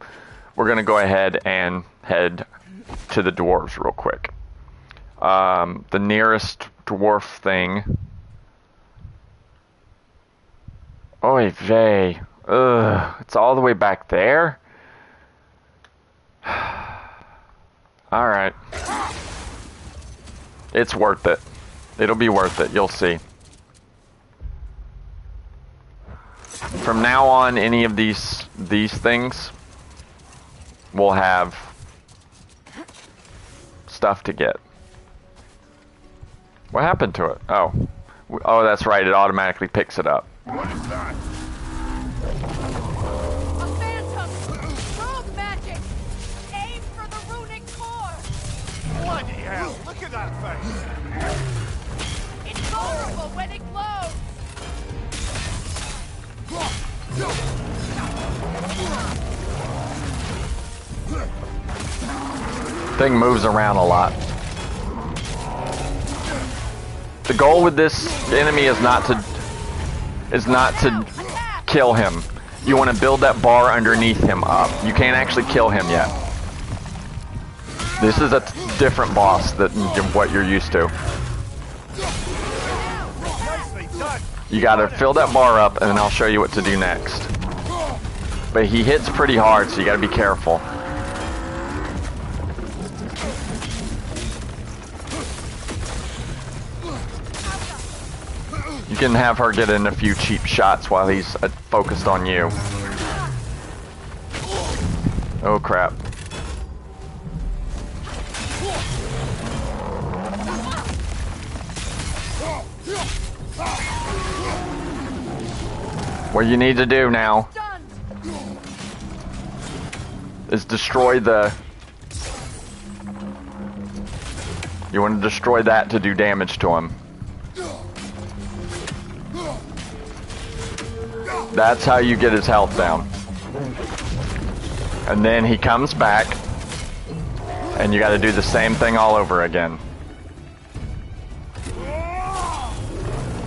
we're going to go ahead and head to the dwarves real quick. The nearest dwarf thing... Oy vey. Ugh, it's all the way back there? Alright. It's worth it. It'll be worth it, you'll see. From now on, any of these things will have stuff to get. What happened to it? Oh. Oh, that's right, it automatically picks it up.
What is that?
A phantom! Rogue magic! Aim for the runic core!
Bloody hell, look at that thing!
It's vulnerable when it glows!
Thing moves around a lot. The goal with this enemy is not to kill him. You want to build that bar underneath him up. You can't actually kill him yet. This is a different boss than what you're used to. You gotta fill that bar up, and then I'll show you what to do next. But he hits pretty hard, so you gotta be careful. You can have her get in a few cheap shots while he's focused on you. Oh crap. What you need to do now is destroy the... You want to destroy that to do damage to him. That's how you get his health down. And then he comes back, and you got to do the same thing all over again.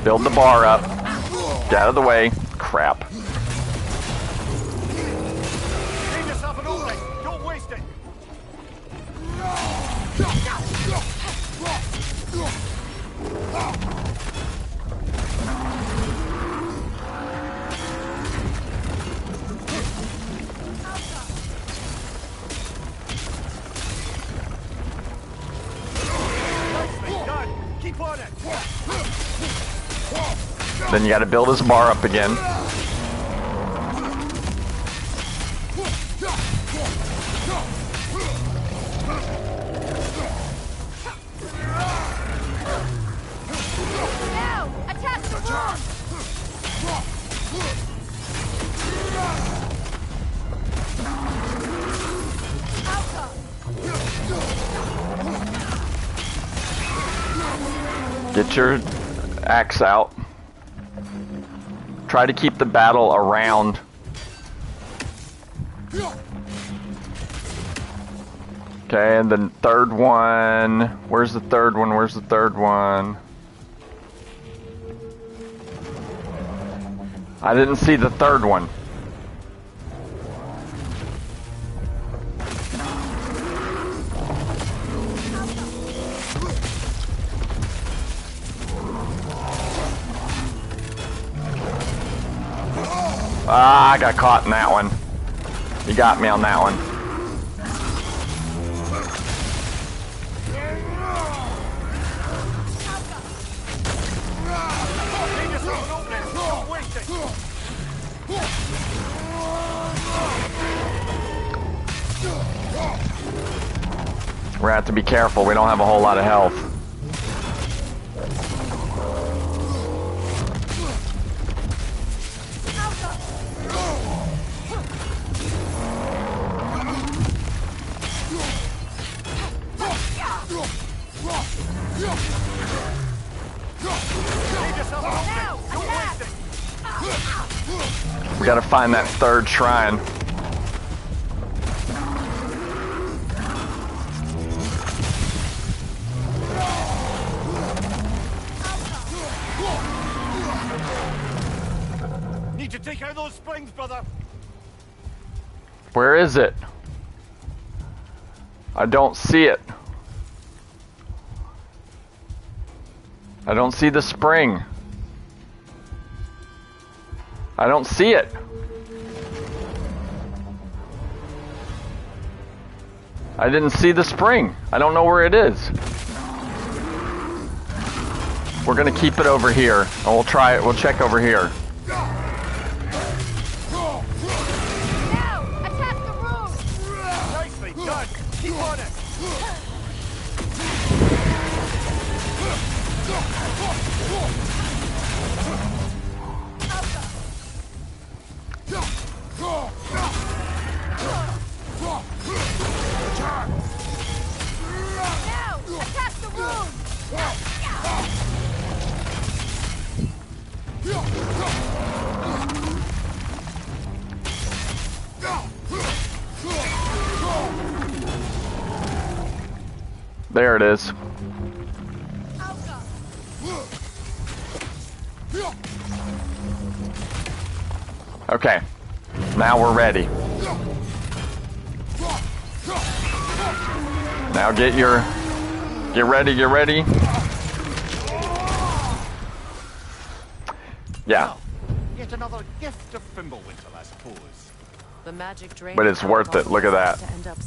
Build the bar up. Get out of the way. Crap.
Save yourself an opening. Don't waste it. Nicely done. Keep on it.
Then you got to build his bar up again.
Now, attack the room!
Get your axe out. Try to keep the battle around. Okay, and the third one. Where's the third one? Where's the third one? I didn't see the third one. Ah, I got caught in that one. You got me on that one. We're gonna have to be careful. We don't have a whole lot of health. We gotta find that third shrine.
Need to take out those springs, brother.
Where is it? I don't see it. I don't see the spring. I don't see it. I didn't see the spring. I don't know where it is. We're gonna keep it over here, and we'll try it. We'll check over here.
Now, attack the room!
Nicely done. Keep on it.
Now, attack the room!
There it is. Okay. Now we're ready. Now get ready, get ready. Yeah.
Yet another gift of Fimbulwinter, I suppose.
The magic drain.
But it's worth it. Look at that.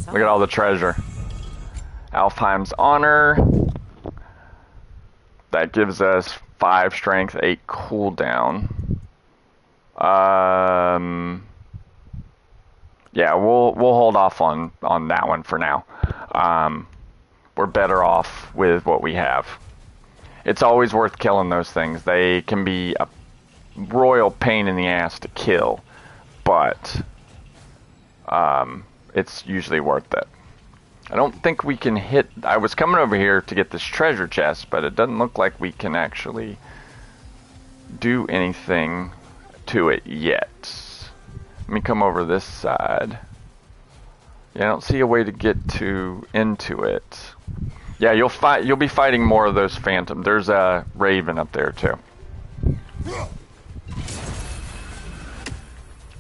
Look at all the treasure. Alfheim's Honor. That gives us 5 strength, 8 cooldown. Yeah, we'll hold off on that one for now. We're better off with what we have. It's always worth killing those things. They can be a royal pain in the ass to kill, but it's usually worth it. I don't think we can hit... I was coming over here to get this treasure chest, but it doesn't look like we can actually do anything to it yet. Let me come over this side. Yeah, I don't see a way to get into it. Yeah, you'll be fighting more of those phantoms. There's a raven up there too.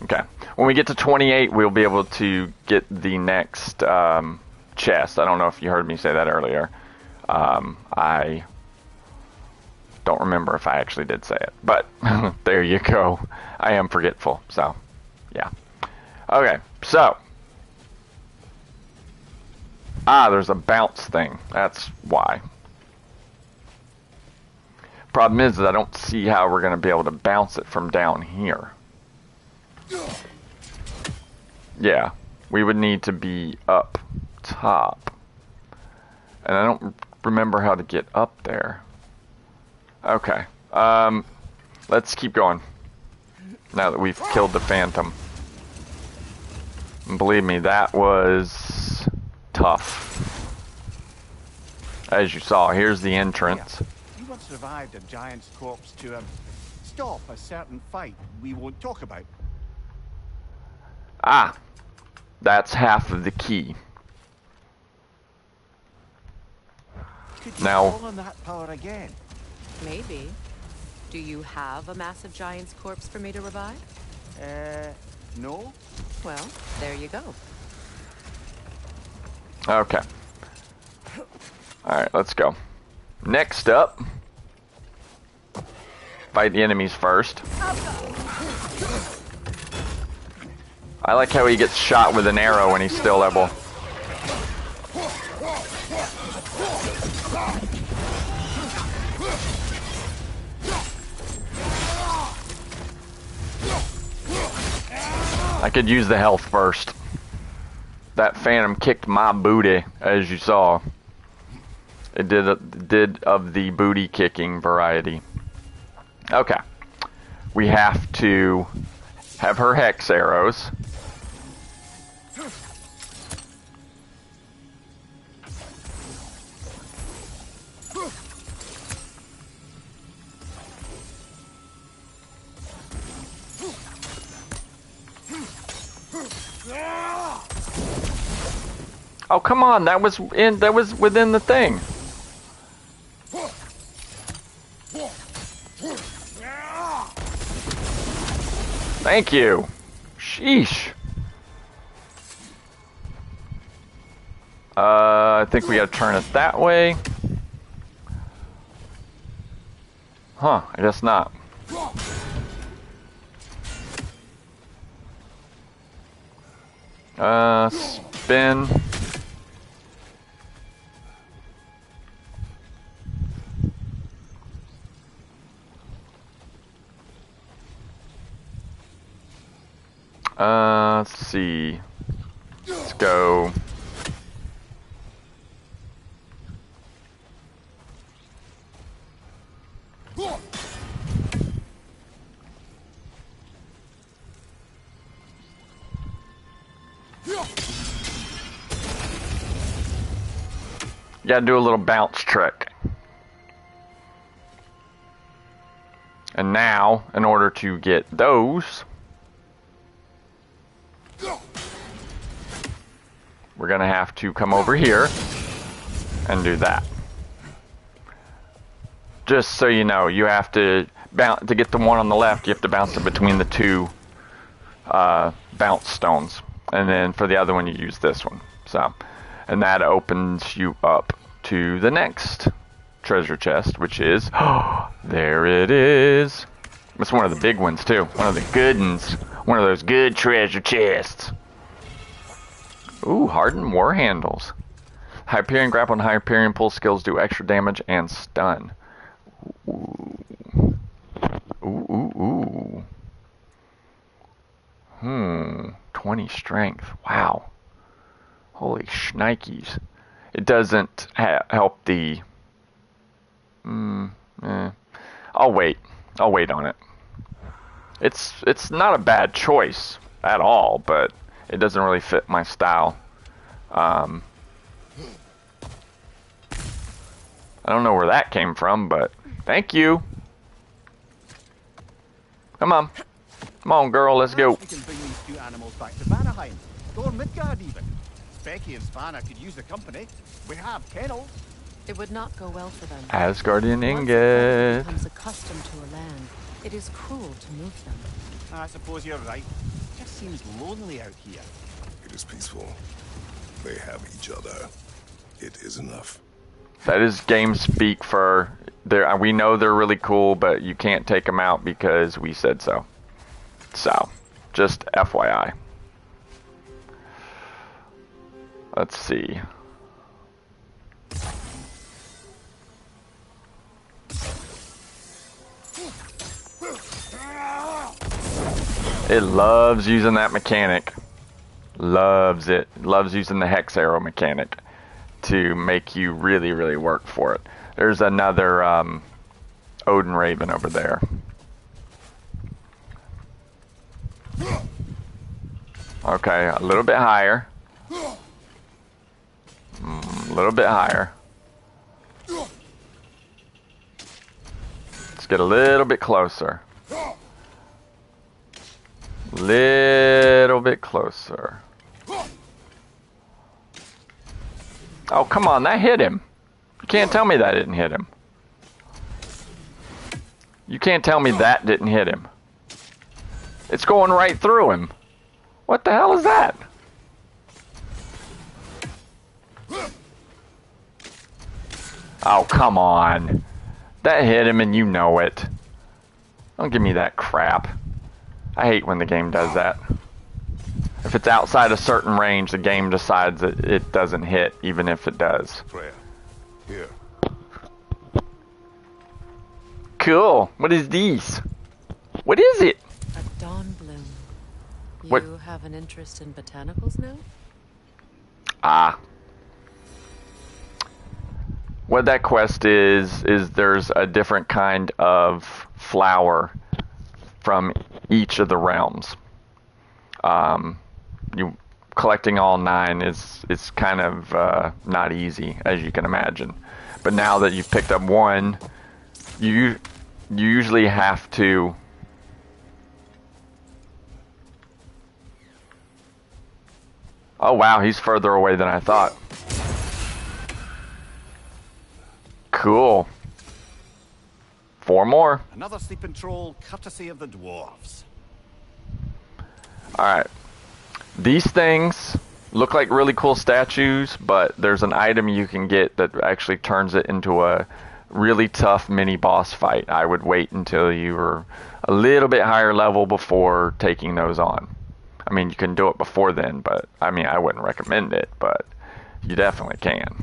Okay. When we get to 28, we'll be able to get the next chest. I don't know if you heard me say that earlier. I don't remember if I actually did say it, but there you go. I am forgetful, so yeah. Okay, so there's a bounce thing. That's why. Problem is that I don't see how we're going to be able to bounce it from down here. Yeah, we would need to be up top. And I don't remember how to get up there. Okay. Let's keep going. Now that we've killed the phantom. And believe me, that was tough. As you saw, here's the entrance.
You once revived a giant's corpse to stop a certain fight we won't talk about.
Ah, that's half of the key.
Could you
Now,
call on that power again?
Maybe. Do you have a massive giant's corpse for me to revive?
No.
Well, there you go.
okay. Alright, let's go. Next up, fight the enemies first. I like how he gets shot with an arrow when he's still able. I could use the health first. That phantom kicked my booty, as you saw. It did of the booty kicking variety. Okay. We have to have her hex arrows. Oh, come on, that was within the thing. Thank you. Sheesh. I think we gotta turn it that way. Huh, I guess not. Spin. Let's see. Let's go. You gotta do a little bounce trick. And now, in order to get those, we're gonna have to come over here and do that. Just so you know, you have to bounce to get the one on the left. You have to bounce it between the two bounce stones, and then for the other one, you use this one. So, and that opens you up to the next treasure chest, which is there it is. It's one of the big ones too. One of the good ones. One of those good treasure chests. Ooh, hardened war handles. Hyperion grapple and Hyperion pull skills do extra damage and stun. Ooh. enemy strength. Wow. Holy shnikes. It doesn't help the... I'll wait. I'll wait on it. It's not a bad choice at all, but it doesn't really fit my style. I don't know where that came from, but thank you. Come on. Come on, girl, let's go.
We can bring these two animals back to Vanaheim, or Midgard even. Becky and Svanna could use the company. We have kennels.
It would not go well for them.
Asgardian
Once a predator
ingot.
becomes accustomed to a land, it is cruel to move them.
I suppose you're right. It just seems lonely out here.
It is peaceful. They have each other. It is enough.
That is game speak for... We know they're really cool, but you can't take them out because we said so. So, just FYI. Let's see. It loves using that mechanic. Loves it. Loves using the hex arrow mechanic to make you really, really work for it. There's another Odin Raven over there. Okay, a little bit higher. A little bit higher. Let's get a little bit closer. Little bit closer. Oh, come on, that hit him. You can't tell me that didn't hit him. You can't tell me that didn't hit him. It's going right through him. What the hell is that? Oh, come on. That hit him and you know it. Don't give me that crap. I hate when the game does that. If it's outside a certain range, the game decides that it doesn't hit, even if it does.
Freya, here.
Cool. What is this? What is it?
A dawn bloom. You
What?
have an interest in botanicals now?
Ah. What that quest is there's a different kind of flower from each of the realms. You collecting all 9 is kind of not easy, as you can imagine. But now that you've picked up one, you usually have to Oh wow, he's further away than I thought. Cool. 4 more.
Another sleeping troll, courtesy of the dwarves.
Alright. These things look like really cool statues, but there's an item you can get that actually turns it into a really tough mini boss fight. I would wait until you were a little bit higher level before taking those on. I mean, you can do it before then, but I mean, I wouldn't recommend it, but you definitely can.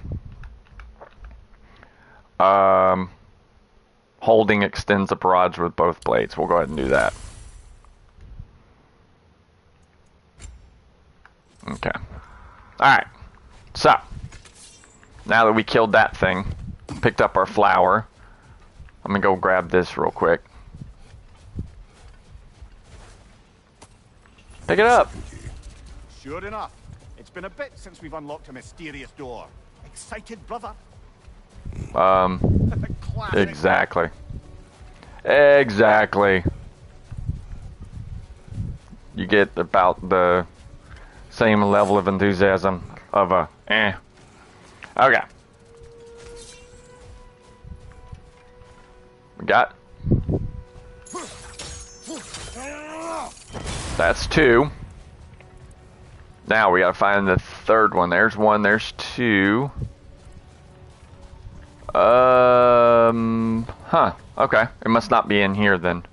Holding extends the barrage with both blades. We'll go ahead and do that. Okay. Alright. So, now that we killed that thing, picked up our flower, I'm gonna go grab this real quick. Pick it up.
Sure enough. It's been a bit since we've unlocked a mysterious door. Excited, brother? Classic.
Exactly. Exactly. You get about the same level of enthusiasm of a eh. Okay. We got. That's 2. Now we gotta find the third one. There's 1, there's 2. Huh. Okay. It must not be in here then.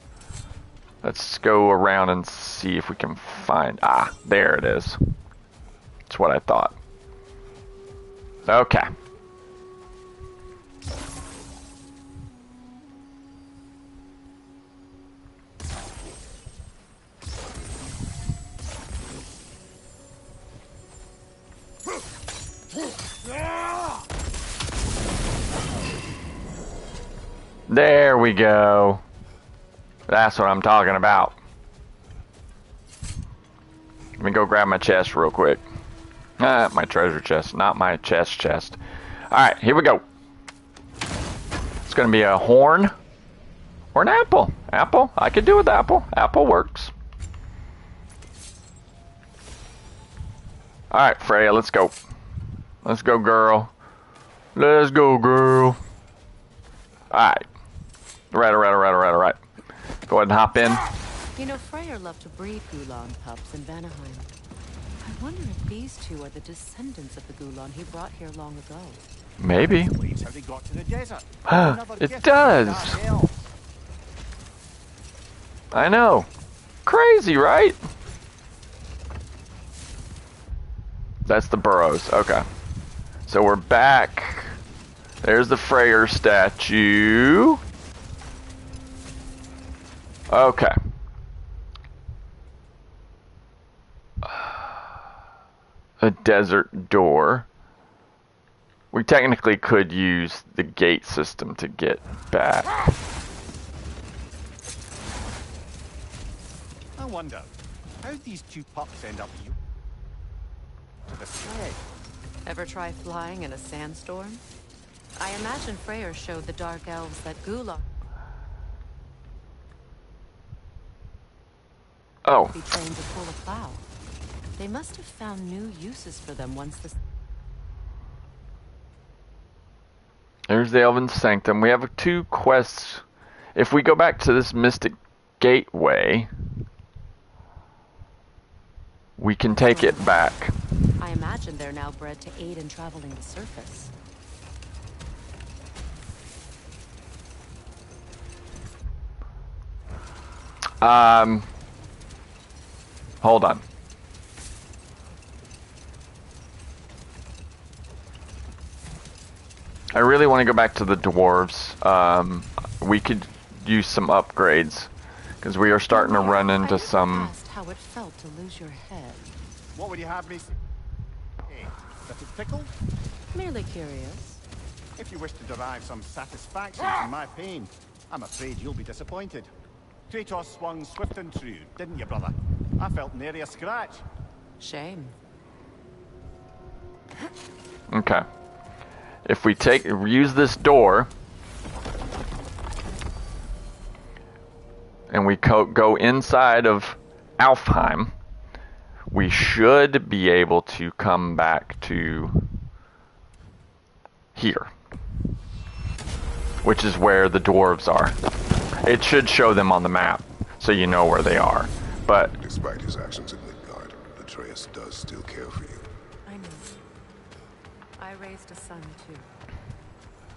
Let's go around and see if we can find... Ah, there it is. That's what I thought. Okay. There we go. That's what I'm talking about. Let me go grab my chest real quick. My treasure chest, not my chest. Alright, here we go. It's gonna be a horn or an apple. Apple? I could do with apple. Apple works. Alright, Freya, let's go. Let's go, girl. Let's go, girl. Alright. Right. Go ahead and hop in.
You know, Freyr loved to breed Gulan pups in Vanaheim. I wonder if these two are the descendants of the Gulan he brought here long ago.
Maybe.
Explains how they got to the desert. Another
It
gift
does.
from that elf.
I know. Crazy, right? That's the burrows. Okay. So we're back. There's the Freyr statue. Okay. A desert door. We technically could use the gate system to get back.
I wonder, how'd these two pups end up here? To the sky.
Ever try flying in a sandstorm? I imagine Freyr showed the dark elves that Gulan be trained to pull a plow. They must have found new uses for them once the...
There's the Elven Sanctum. We have 2 quests. If we go back to this Mystic Gateway, we can take it back.
I imagine they're now bred to aid in traveling the surface.
Hold on. I really want to go back to the dwarves. We could use some upgrades because we are starting to run into some.
Asked how it felt to lose your head.
What would you have me say? Hey, does it tickle?
Merely curious.
If you wish to derive some satisfaction from my pain, I'm afraid you'll be disappointed. Kratos swung swift and true, didn't you, brother? I felt nary a scratch.
Shame.
Okay. If we use this door, and we go inside of Alfheim, we should be able to come back to here, which is where the dwarves are. It should show them on the map, so you know where they are. But
Despite his actions in Midgard, Atreus does still care for you.
I know. I raised a son, too.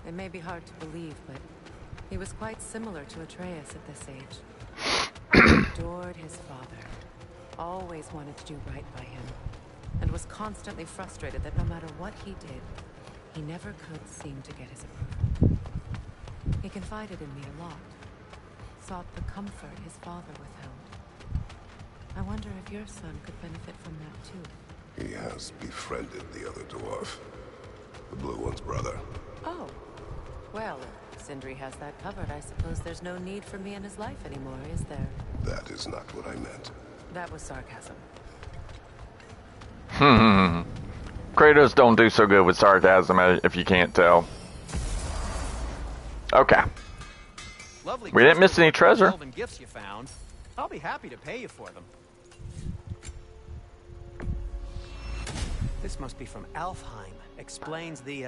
It may be hard to believe, but he was quite similar to Atreus at this age. He adored his father, always wanted to do right by him, and was constantly frustrated that no matter what he did, he never could seem to get his approval. He confided in me a lot, sought the comfort his father withheld. I wonder if your son could benefit from that too.
He has befriended the other dwarf. The blue one's brother.
Oh. Well, if Sindri has that covered, I suppose there's no need for me in his life anymore, is there?
That is not what I meant.
That was sarcasm.
Kratos don't do so good with sarcasm, if you can't tell. Okay.
Lovely
We didn't miss any treasure.
elven gifts you found. I'll be happy to pay you for them. This must be from Alfheim. Explains the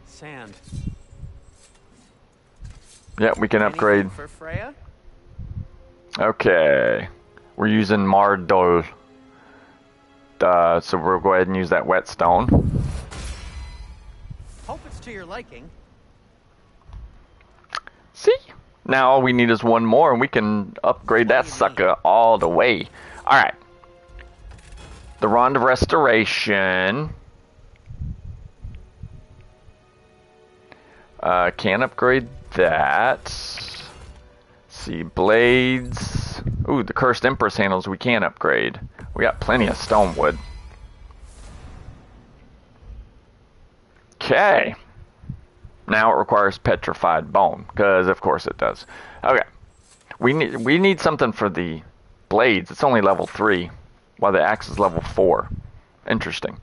sand.
Yeah, we can upgrade.
Anything for Freya?
Okay. We're using Mardol. So we'll go ahead and use that whetstone.
Hope it's to your liking.
See? Now all we need is one more and we can upgrade that sucker all the way. Alright. The Rod of Restoration. Can't upgrade that. See, blades. Ooh, the Cursed Empress handles we can upgrade. We got plenty of stone wood. Okay. Now it requires petrified bone, because of course it does. Okay. We need something for the blades. It's only level 3, while the axe is level 4. Interesting.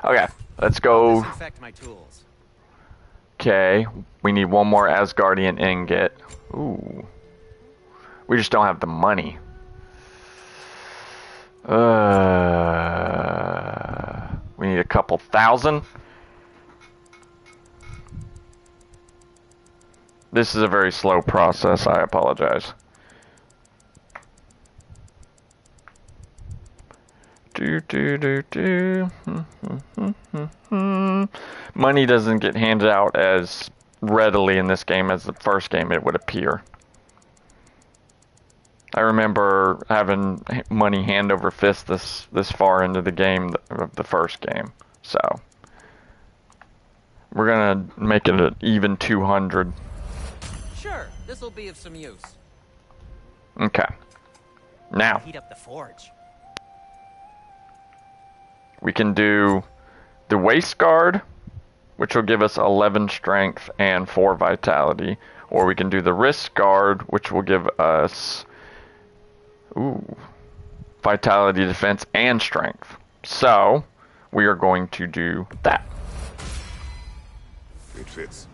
Okay, let's go.
Disinfect my tools.
Okay, we need one more Asgardian ingot. Ooh. We just don't have the money. We need a couple thousand. This is a very slow process, I apologize. Money doesn't get handed out as readily in this game as the first game, it would appear. I remember having money hand over fist this far into the game, the first game. So we're gonna make it an even 200.
Sure, this'll be of some use.
Okay. Now
Heat up the forge.
we can do the waist guard, which will give us 11 strength and 4 vitality, or we can do the wrist guard, which will give us vitality, defense, and strength. So we are going to do that.
It fits.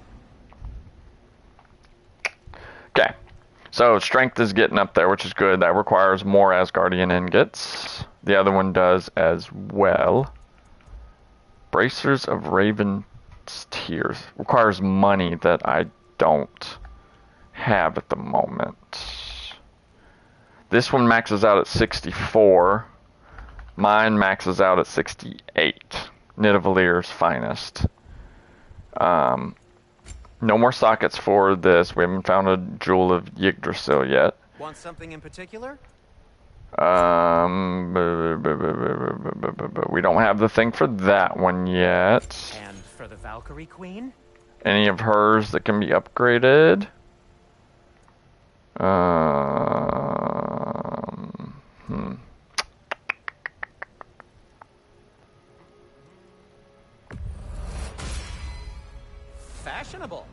Okay, so strength is getting up there, which is good. That requires more Asgardian ingots. The other one does as well. Bracers of Raven's Tears requires money that I don't have at the moment. This one maxes out at 64. Mine maxes out at 68. Nidavelir's finest. No more sockets for this. We haven't found a Jewel of Yggdrasil yet.
Want something in particular?
We don't have the thing for that one yet.
And for the Valkyrie Queen?
Any of hers that can be upgraded?
Fashionable.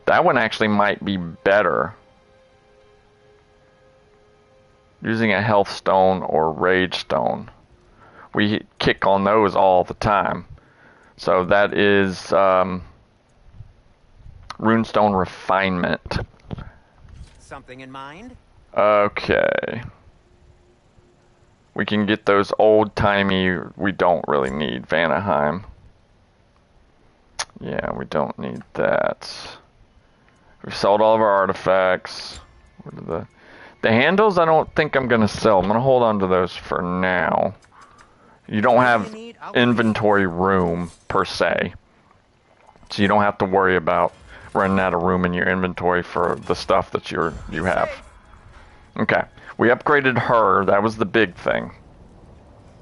That one actually might be better. Using a health stone or rage stone. We kick on those all the time. So that is runestone refinement.
Something in mind?
Okay. We can get those old-timey, we don't really need Vanaheim. Yeah, we don't need that. We've sold all of our artifacts. What are the handles, I don't think I'm going to sell. I'm going to hold on to those for now. You don't have inventory room, per se. So you don't have to worry about running out of room in your inventory for the stuff that you have. Okay. We upgraded her. That was the big thing.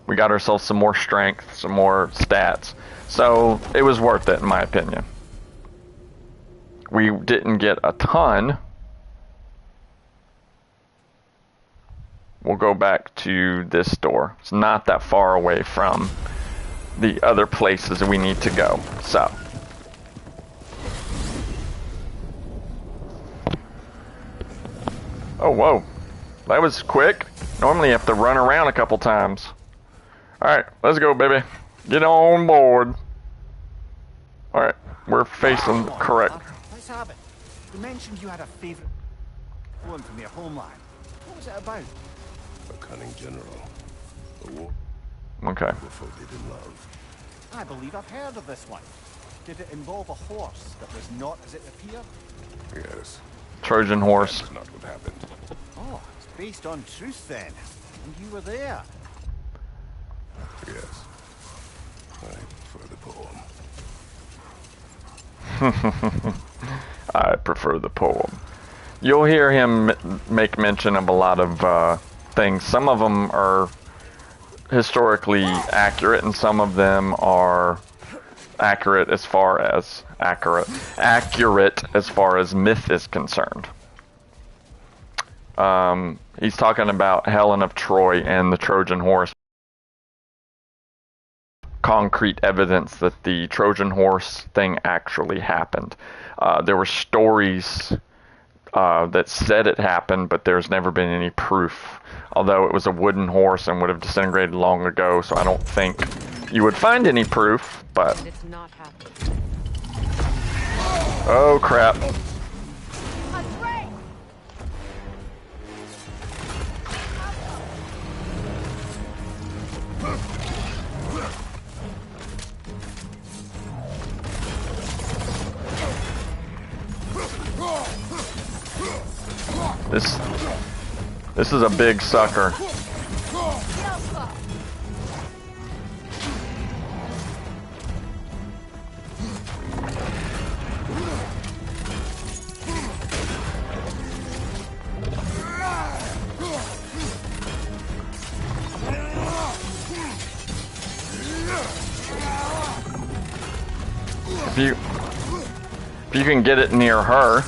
We got ourselves some more strength, some more stats. So it was worth it, in my opinion. We didn't get a ton. We'll go back to this door. It's not that far away from the other places we need to go. So. Oh, whoa. That was quick. Normally you have to run around a couple times. Alright, let's go, baby. Get on board. Alright, we're facing correct.
Let's have it. You mentioned you had a favorite poem from your homeland. What was it about?
A cunning general. A war
Okay.
forbidden love.
I believe I've heard of this one. Did it involve a horse that was not as it appeared?
Yes.
Trojan horse.
That's not what happened.
Oh, it's based on truth then. And you were there.
Yes. I prefer the poem.
I prefer the poem. You'll hear him make mention of a lot of things. Some of them are historically accurate, and some of them are accurate as far as myth is concerned. He's talking about Helen of Troy and the Trojan horse concrete evidence that the Trojan horse thing actually happened. There were stories that said it happened, but there's never been any proof. Although it was a wooden horse and would have disintegrated long ago, so I don't think you would find any proof, but...
It's not happening.
Oh, crap. This is a big sucker. If you can get it near her.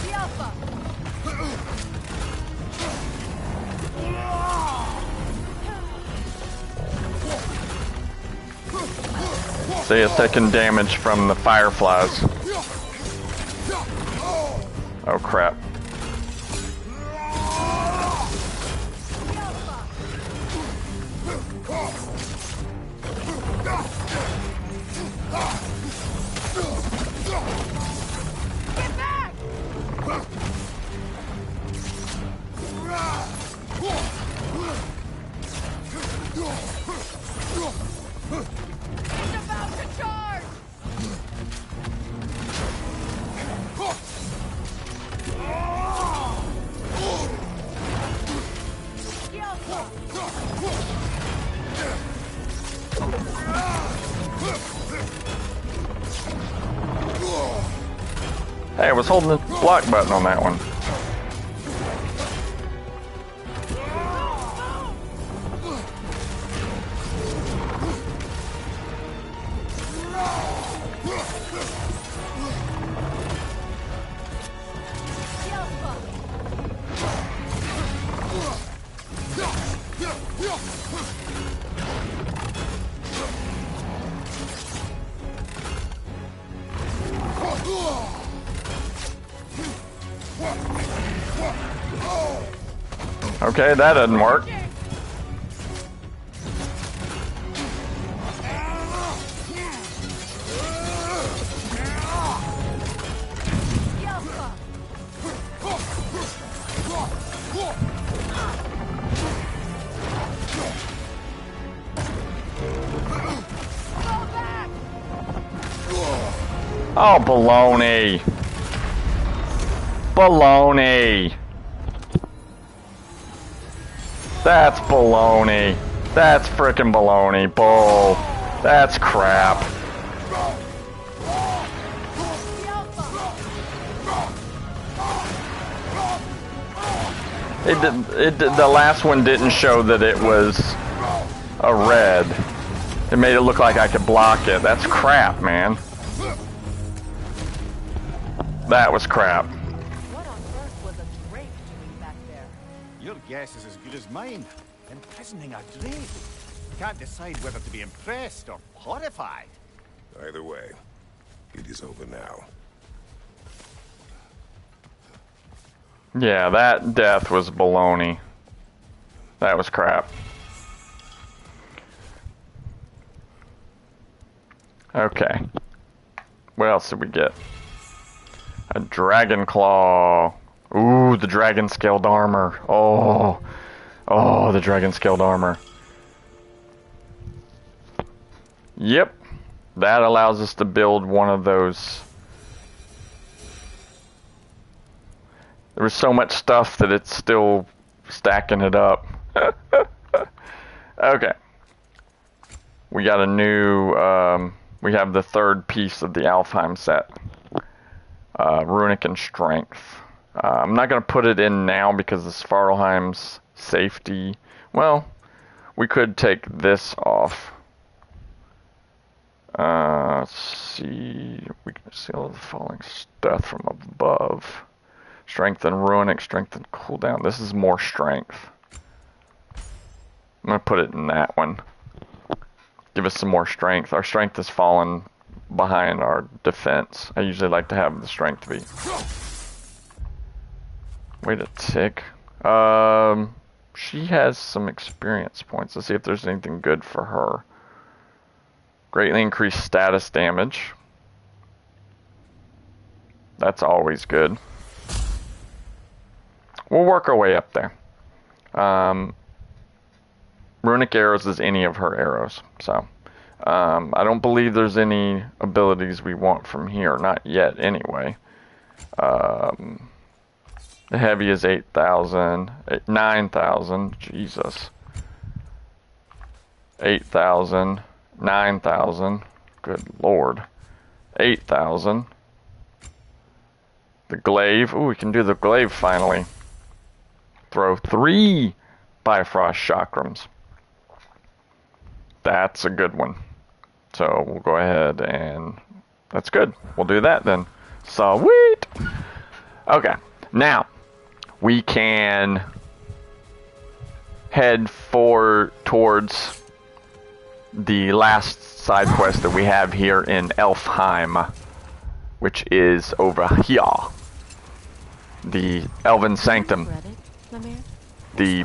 See, it's taking damage from the fireflies. Oh crap. Hey, I was holding the block button on that one. Okay, that doesn't work. Oh, baloney. Baloney. That's baloney. That's frickin' baloney. Bull. That's crap. The last one didn't show that it was a red. It made it look like I could block it. That's crap, man. That was crap.
What on earth was a drake doing back there?
Your guess is as good as mine. Imprisoning a drake. Can't decide whether to be impressed or horrified.
Either way, it is over now.
Yeah, that death was baloney. That was crap. Okay. What else did we get? A dragon claw. Ooh, the dragon scaled armor. Oh. Oh, the dragon scaled armor. Yep. That allows us to build one of those. There was so much stuff that it's still stacking it up. Okay. We got a new, we have the third piece of the Alfheim set. Runic and Strength. I'm not going to put it in now because of Svartalheim's safety. Well, we could take this off. Let's see. We can seal the falling death from above. Strength and Runic, Strength and cooldown. This is more strength. I'm going to put it in that one. give us some more strength. Our strength has fallen behind our defense. I usually like to have the strength be. Wait a tick. She has some experience points. Let's see if there's anything good for her. Greatly increased status damage. That's always good. We'll work our way up there. Runic arrows is any of her arrows. So, I don't believe there's any abilities we want from here. Not yet, anyway. The heavy is 8,000. 9,000. Jesus. 8,000. 9,000. Good lord. 8,000. The glaive. Ooh, we can do the glaive finally. Throw 3 Bifrost chakrams. That's a good one. So we'll go ahead and that's good. We'll do that then. Sweet. Okay. Now we can head towards the last side quest that we have here in Elfheim, which is over here. The Elven Sanctum. The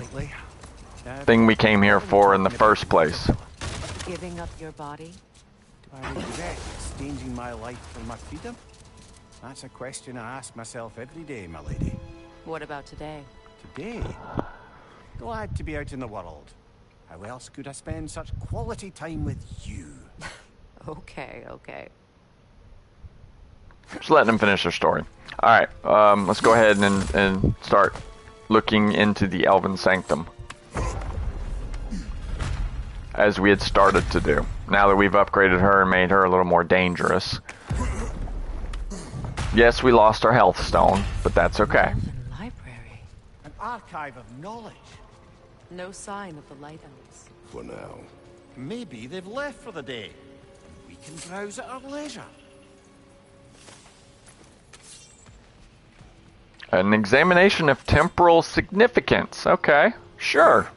thing we came here for in the first place.
Giving up your body?
Do I regret exchanging my life for my freedom? That's a question I ask myself every day, my lady.
What about today?
Today? Glad to be out in the world. How else could I spend such quality time with you?
Okay, okay.
Just letting them finish their story. Alright, let's go ahead and start looking into the Elven Sanctum. As we had started to do. Now that we've upgraded her and made her a little more dangerous. Yes, we lost our health stone, but that's okay.
Elven library.
An archive of knowledge.
No sign of the Light Elves.
For now.
Maybe they've left for the day. We can browse at our leisure.
An examination of temporal significance. Okay, sure.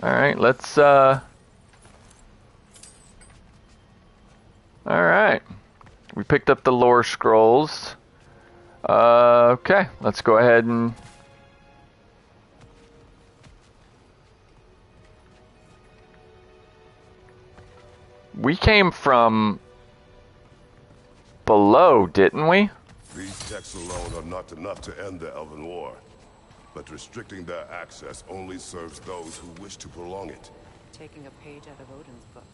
Alright, let's, Alright. We picked up the lore scrolls. Okay, let's go ahead and... We came from below, didn't we?
These texts alone are not enough to end the Elven War. But restricting their access only serves those who wish to prolong it.
Taking a page out of Odin's book.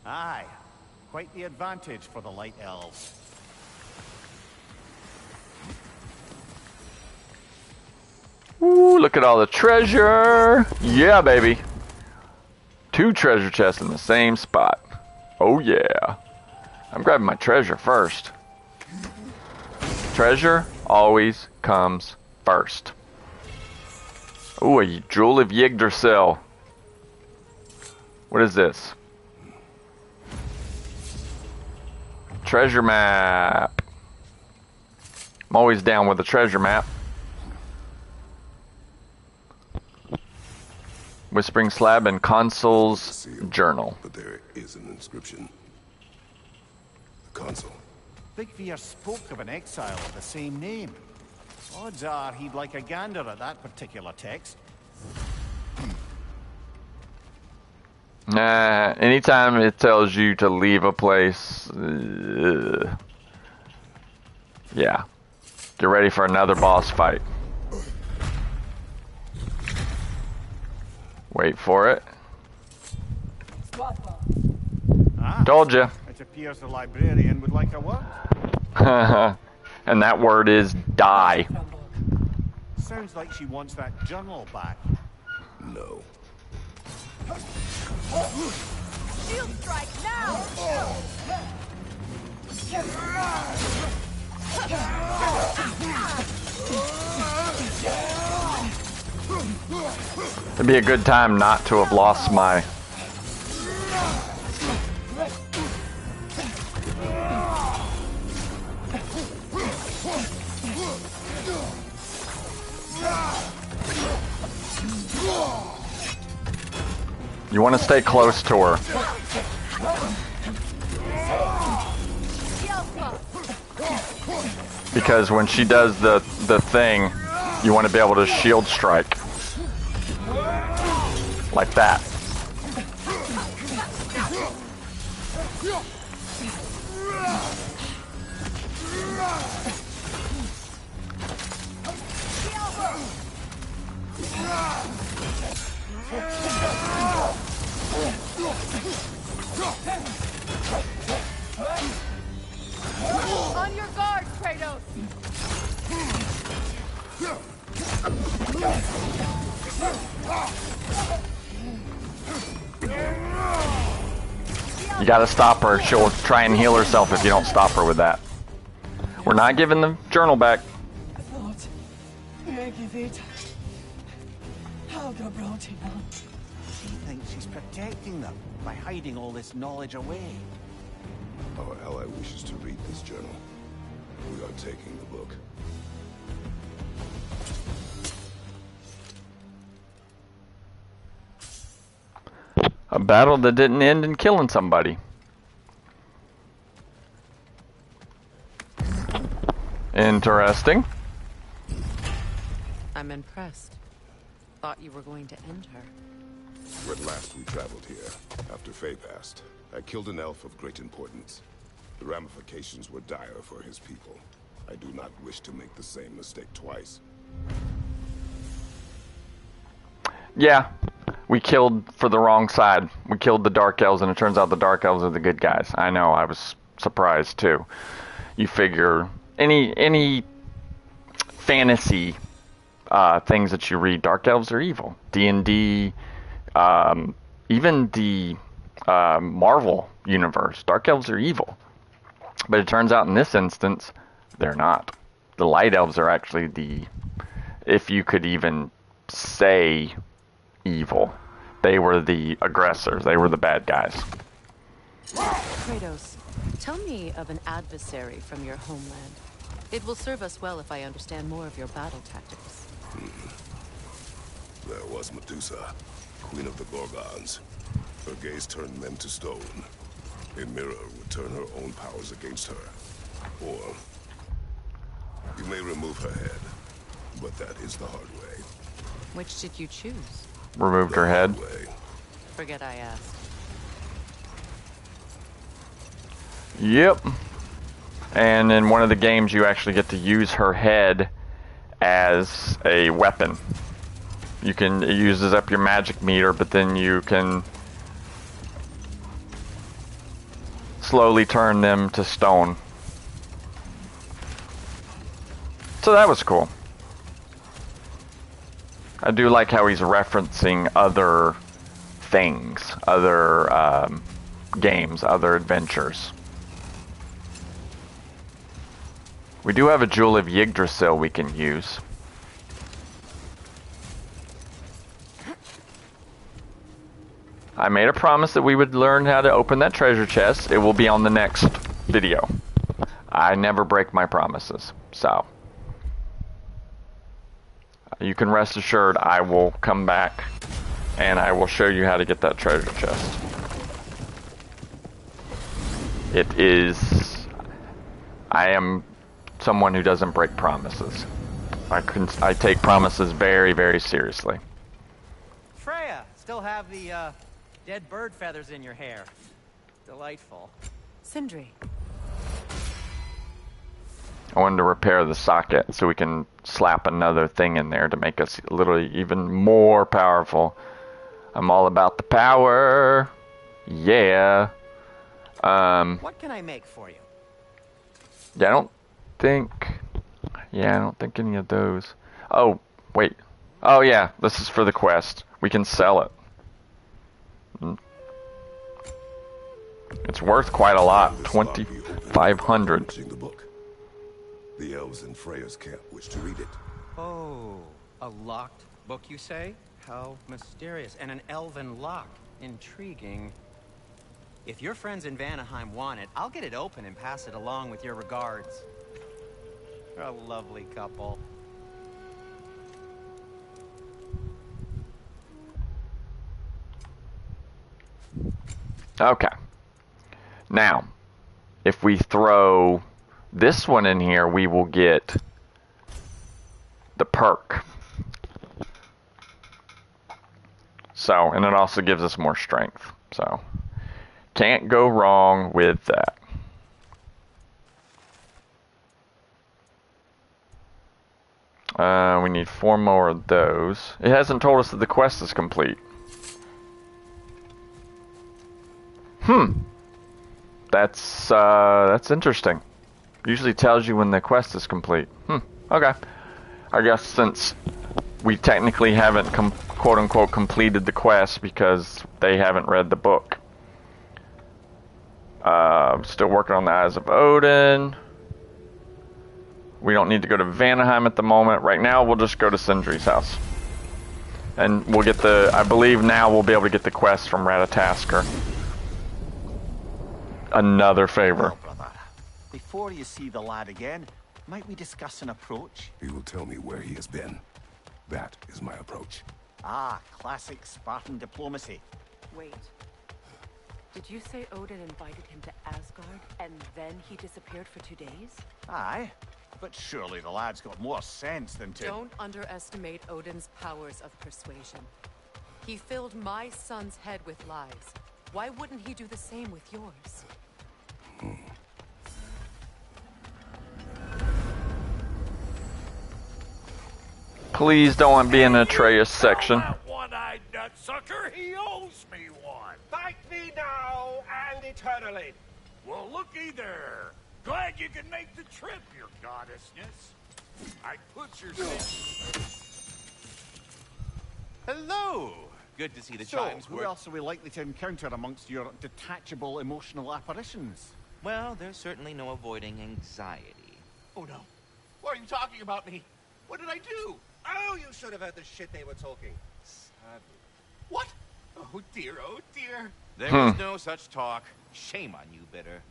Aye. Quite the advantage for the Light Elves.
Ooh, look at all the treasure! Yeah, baby! 2 treasure chests in the same spot. Oh yeah. I'm grabbing my treasure first. Treasure always comes first. Ooh, a Jewel of Yggdrasil. What is this? Treasure map. I'm always down with a treasure map. Whispering Slab and Consul's journal.
But there is an inscription. The consul.
Big Veer spoke of an exile of the same name. Odds are he'd like a gander at that particular text.
Nah, anytime it tells you to leave a place, yeah. Get ready for another boss fight. Wait for it.
Ah,
Told you.
it appears the librarian would like a word.
And that word is die.
Sounds like she wants that journal back.
No.
Shield strike now!
It'd be a good time not to have lost my... You want to stay close to her. Because when she does the thing, you want to be able to shield strike. Like that.
On your guard, Kratos!
You gotta stop her. She'll try and heal herself if you don't stop her with that. We're not giving the journal back.
She thinks she's protecting them by hiding all this knowledge away.
Our ally wishes to read this journal. We are taking the book.
A battle that didn't end in killing somebody. Interesting.
I'm impressed. Thought you were going to end her.
When last we traveled here, after Faye passed, I killed an elf of great importance. The ramifications were dire for his people. I do not wish to make the same mistake twice.
Yeah, we killed for the wrong side. We killed the Dark Elves, and it turns out the Dark Elves are the good guys. I know, I was surprised too. You figure any fantasy things that you read, Dark Elves are evil. D&D, even the Marvel universe, Dark Elves are evil. But it turns out in this instance, they're not. The Light Elves are actually the, if you could even say evil. They were the aggressors. They were the bad guys.
Kratos, tell me of an adversary from your homeland. It will serve us well if I understand more of your battle tactics.
There was Medusa, queen of the Gorgons. Her gaze turned men to stone. A mirror would turn her own powers against her. Or you may remove her head, but that is the hard way.
Which did you choose?
Removed her head.
Way.
Forget I asked.
Yep. And in one of the games, you actually get to use her head as a weapon. You can, it uses up your magic meter, but then you can slowly turn them to stone. So that was cool. I do like how he's referencing other things, other games, other adventures. We do have a Jewel of Yggdrasil we can use. I made a promise that we would learn how to open that treasure chest. It will be on the next video. I never break my promises, so you can rest assured I will come back and I will show you how to get that treasure chest. It is... I am someone who doesn't break promises. I take promises very, very seriously.
Freya, still have the dead bird feathers in your hair. Delightful.
Sindri.
I wanted to repair the socket so we can slap another thing in there to make us literally even more powerful. I'm all about the power. Yeah.
What can I make for you?
Yeah, I don't think any of those. Oh, wait. Oh yeah, this is for the quest. We can sell it. It's worth quite a lot. 2,500.
The book. The elves in Freya's camp wish to read it.
Oh, a locked book, you say? How mysterious. And an elven lock. Intriguing. If your friends in Vanaheim want it, I'll get it open and pass it along with your regards. You're a lovely couple.
Okay. Now, if we throw this one in here, we will get the perk. So, and it also gives us more strength. So, can't go wrong with that. We need 4 more of those. It hasn't told us that the quest is complete. That's interesting. Usually tells you when the quest is complete. Okay. I guess since we technically haven't quote-unquote completed the quest because they haven't read the book. Still working on the Eyes of Odin. We don't need to go to Vanaheim at the moment. Right now, we'll just go to Sindri's house. And we'll get the... I believe now we'll be able to get the quest from Ratatasker. Another favor.
Well, brother, before you see the lad again, might we discuss an approach?
He will tell me where he has been. That is my approach.
Ah, classic Spartan diplomacy.
Wait. Did you say Odin invited him to Asgard, and then he disappeared for 2 days?
Aye, but surely the lad's got more sense than to...
Don't underestimate Odin's powers of persuasion. He filled my son's head with lies. Why wouldn't he do the same with yours?
Please don't be in the Atreus section.
That one-eyed nutsucker, he owes me one.
Fight me now and eternally.
Well, looky there. Glad you can make the trip, your goddessness. I put your...
Hello! Good to see the
So,
chimes
who
work.
else are we likely to encounter amongst your detachable emotional apparitions?
Well, there's certainly no avoiding anxiety.
Oh no. Why are you talking about me? What did I do? Oh, you should have heard the shit they were talking. What? Oh dear, oh dear.
There was no such talk. Shame on you, Bitter.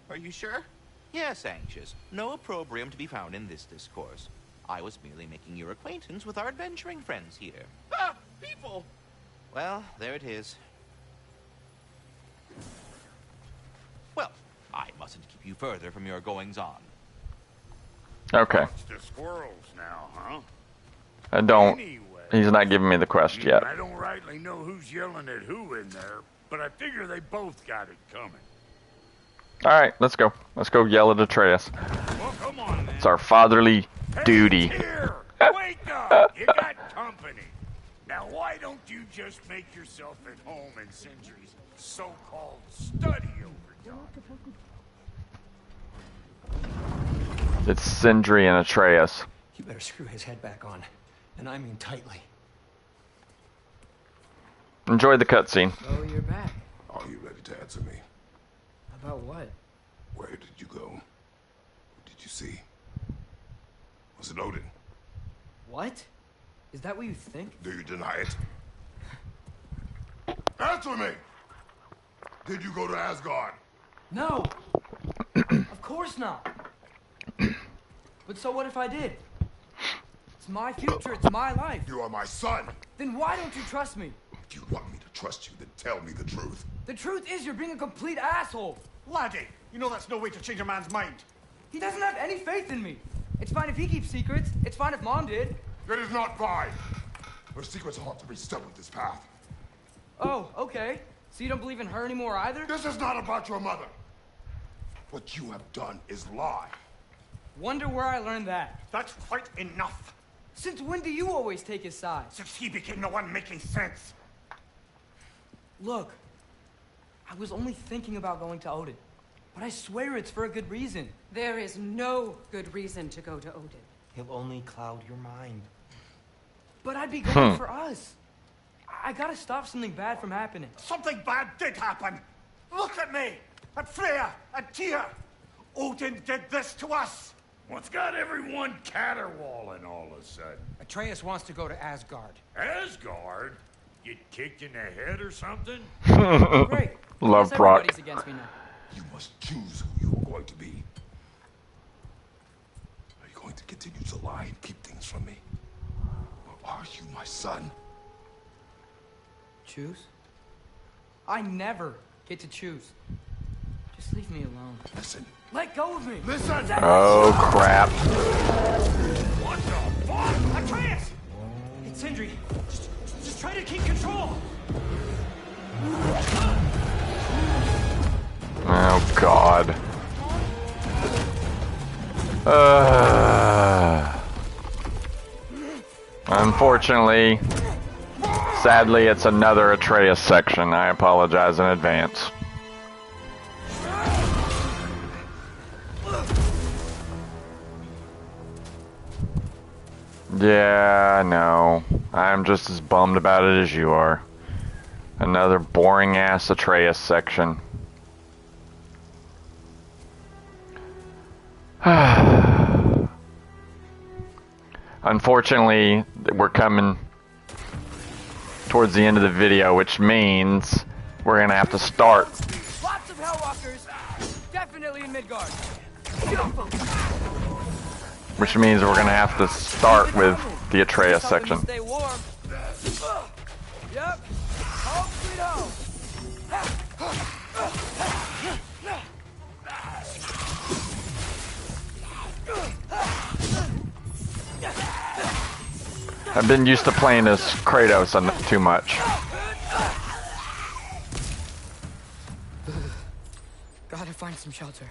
Are you sure?
Yes, Anxious. No opprobrium to be found in this discourse. I was merely making your acquaintance with our adventuring friends here.
Ah, people!
Well, there it is. Well, I mustn't keep you further from your goings-on.
Okay.
It's the squirrels now, huh?
I don't...
Anyway,
He's not giving me the quest yet.
I don't rightly know who's yelling at who in there, but I figure they both got it coming.
Alright, let's go. Let's go yell at Atreus.
Well, come on, then.
It's our fatherly duty.
Here! Wake up! You got company. Now, why don't you just make yourself at home in Sindri's so-called study overtime?
It's Sindri and Atreus.
You better screw his head back on. And I mean tightly.
Enjoy the cutscene.
Oh, you're back.
Are you ready to answer me?
About what?
Where did you go? What did you see? Was it Odin?
What? Is that what you think?
Do you deny it? Answer me! Did you go to Asgard?
No! Of course not! But so what if I did? It's my future, it's my life.
You are my son!
Then why don't you trust me?
If you want me to trust you, then tell me the truth.
The truth is you're being a complete asshole.
Laddie, you know that's no way to change a man's mind.
He doesn't have any faith in me. It's fine if he keeps secrets. It's fine if Mom did.
It is not fine! Her secrets ought to be stuck with this path.
Oh, okay. So you don't believe in her anymore either?
This is not about your mother. What you have done is lie.
Wonder where I learned that.
That's quite enough.
Since when do you always take his side?
Since he became the one making sense.
Look, I was only thinking about going to Odin. But I swear it's for a good reason.
There is no good reason to go to Odin.
He'll only cloud your mind. But I'd be going for us. I gotta stop something bad from happening.
Something bad did happen. Look at me, at Freya, at Tyr. Odin did this to us.
What's got everyone caterwauling all of a sudden?
Atreus wants to go to Asgard.
Asgard? Get kicked in the head or something?
Great.
Love
Guess
Brock.
everybody's against me now.
You must choose who you are going to be. Are you going to continue to lie and keep things from me? Or are you my son?
Choose? I never get to choose. Just leave me alone.
Listen.
Let go of me.
Listen.
Oh crap.
What the fuck?
Atreus! It's Sindri. Just try to keep control.
Oh god. Unfortunately, sadly, it's another Atreus section. I apologize in advance. Yeah, I know. I'm just as bummed about it as you are. Another boring-ass Atreus section. Unfortunately, we're coming towards the end of the video, which means we're gonna have to start.
Lots of Hellwalkers. Definitely in Midgard.
Which means we're gonna have to start with the Atreus section.
Stay warm. Yep. Home sweet home.
I've been used to playing as Kratos and too much.
Gotta find some shelter.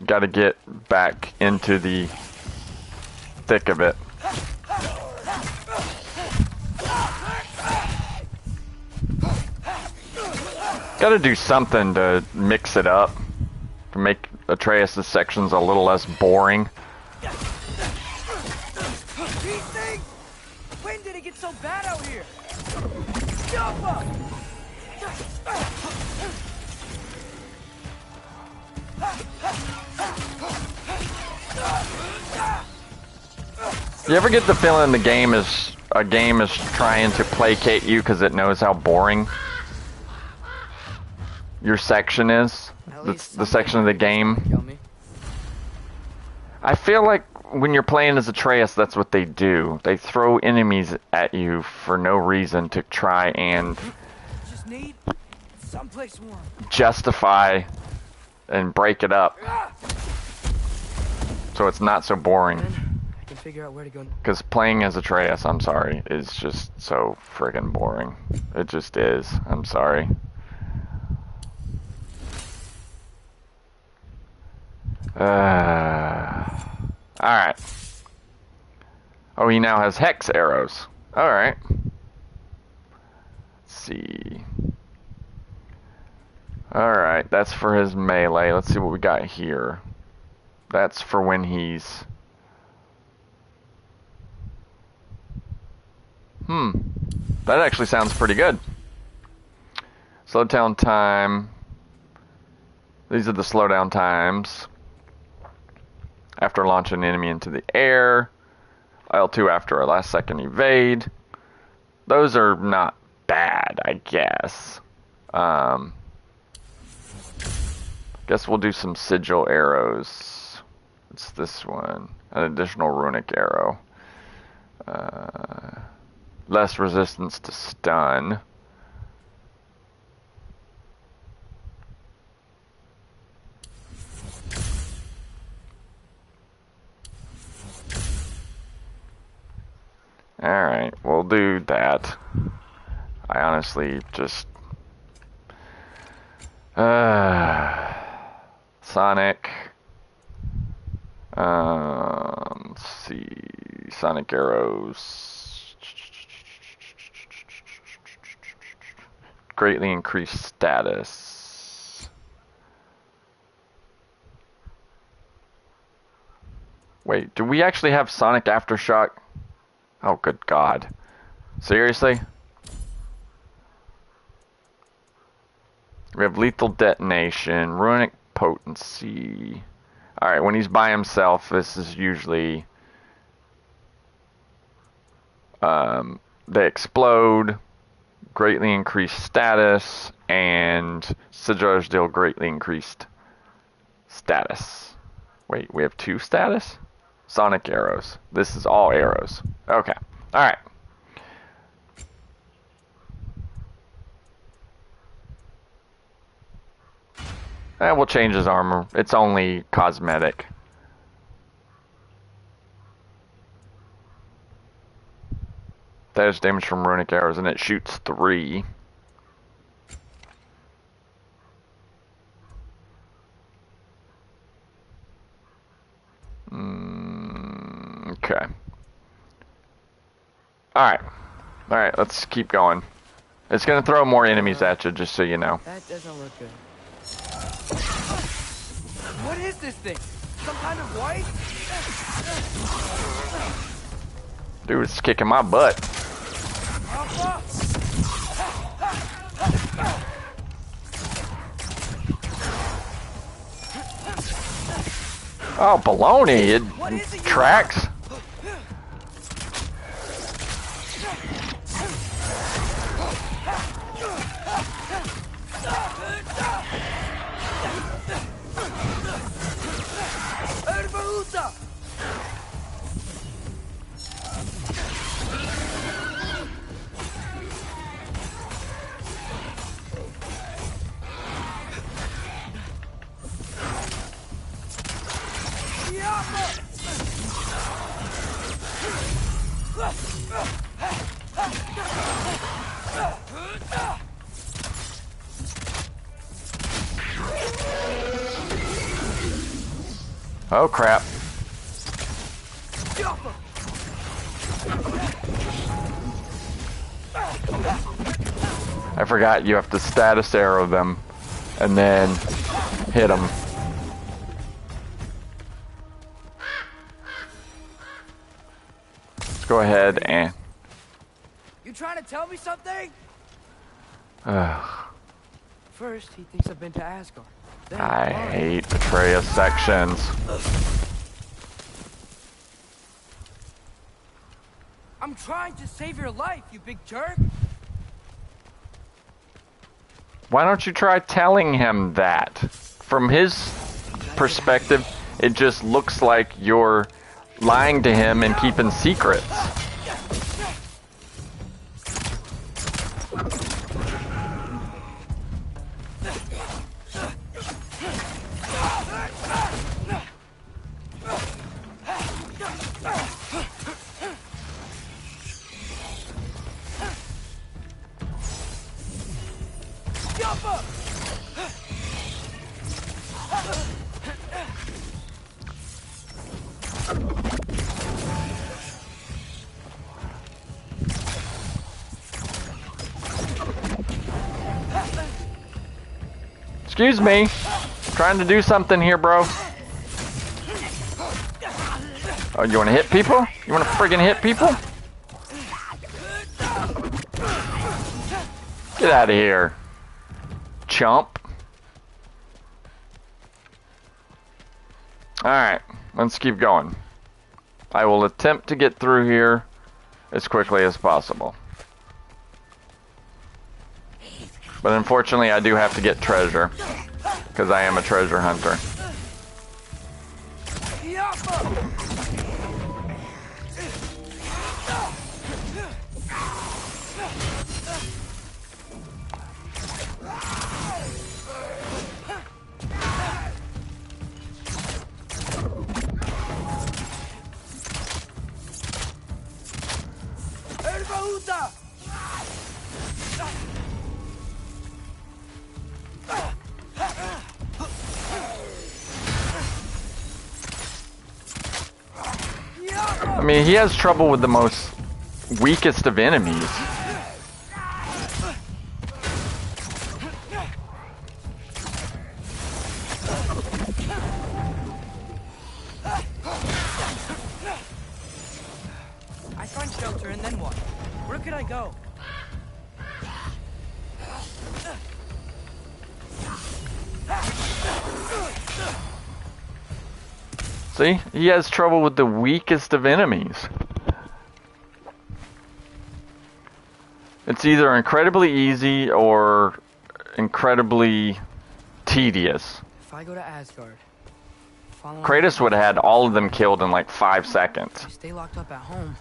Gotta get back into the thick of it. Gotta do something to mix it up, to make Atreus' sections a little less boring.
When did it get so bad out here?
You ever get the feeling the game is trying to placate you because it knows how boring your section is? The section of the game. I feel like when you're playing as Atreus, that's what they do. They throw enemies at you for no reason to try and
Just need someplace warm.
justify and break it up so it's not so boring.
I can figure out where to go.
Because playing as Atreus, I'm sorry, is just so friggin' boring. It just is. I'm sorry. Alright. Oh, he now has hex arrows. Alright. Let's see. Alright, that's for his melee. Let's see what we got here. That's for when he's... That actually sounds pretty good. Slowdown time. These are the slowdown times. After launching an enemy into the air. L2 after a last second evade. Those are not bad, I guess. Guess we'll do some sigil arrows. It's this one. An additional runic arrow. Less resistance to stun. Alright, we'll do that. I honestly just... Sonic. Let's see. Sonic arrows. Greatly increased status. Wait, do we actually have Sonic Aftershock? Oh, good God. Seriously? We have lethal detonation, runic potency. Alright, when he's by himself, this is usually... they explode, greatly increased status, and sigils deal greatly increased status. Wait, we have 2 status? Sonic arrows. This is all arrows. Okay. Alright. We'll change his armor. It's only cosmetic. That is damage from runic arrows, and it shoots 3. Okay. Alright. Alright, let's keep going. It's gonna throw more enemies at you, just so you know.
That doesn't look good. What is this thing? Some kind of white?
Dude, it's kicking my butt. Oh, baloney! It tracks. Oh crap. I forgot you have to status arrow them and then hit them. Let's go ahead and...
You trying to tell me something?
Ugh.
First, he thinks I've been to Asgard. Then
I hate Atreus sections.
I'm trying to save your life, you big jerk.
Why don't you try telling him that? From his perspective, it just looks like you're lying to him and keeping secrets. Excuse me. Trying to do something here, bro. Oh, you want to hit people? You want to friggin' hit people? Get out of here, chump. Alright, let's keep going. I will attempt to get through here as quickly as possible. But unfortunately, I do have to get treasure, because I am a treasure hunter. I mean, he has trouble with the most weakest of enemies.
I find shelter and then what? Where could I go?
See? He has trouble with the weakest of enemies. It's either incredibly easy or incredibly tedious.
If I go to Asgard,
Kratos would have had all of them killed in like 5 seconds.
stay locked up at home.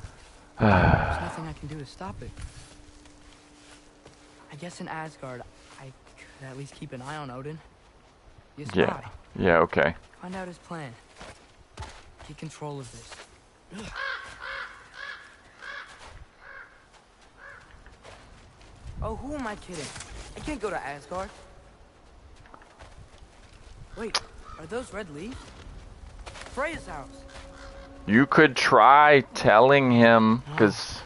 There's nothing I can do to stop it. I guess in Asgard, I could at least keep an eye on Odin. You
Yeah.
spy.
Yeah, okay.
Find out his plan. Get control of this. Oh, who am I kidding? I can't go to Asgard. Wait, are those red leaves? Freya's house.
You could try telling him, because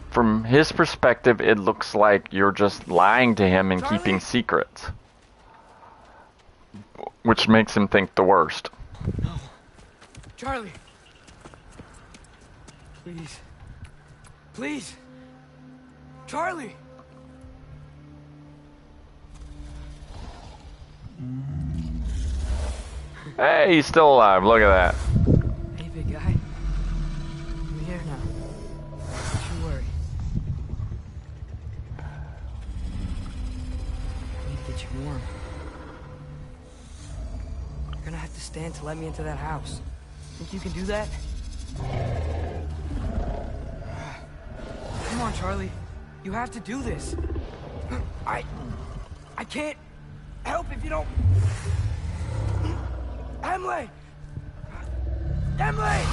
from his perspective, it looks like you're just lying to him and keeping secrets. Which makes him think the worst.
No. Charlie. Please. Please. Charlie.
Hey, he's still alive. Look at that.
Hey, big guy. I'm here now. Don't you worry. I need to get you warm. You're gonna have to stand to let me into that house. Think you can do that? Come on, Charlie. You have to do this. I can't help if you don't. Emily! Emily!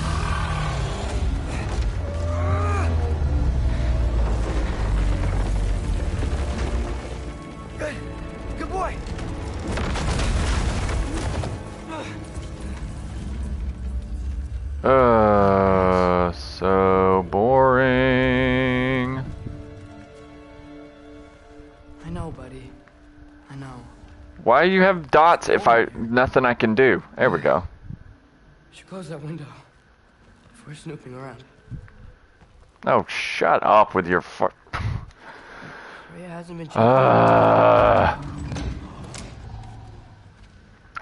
Good boy.
So boring.
I know, buddy. I know.
Why do you have dots if nothing I can do? There we go.
Should close that window. If we're snooping around.
Oh, shut up with your
Freya hasn't been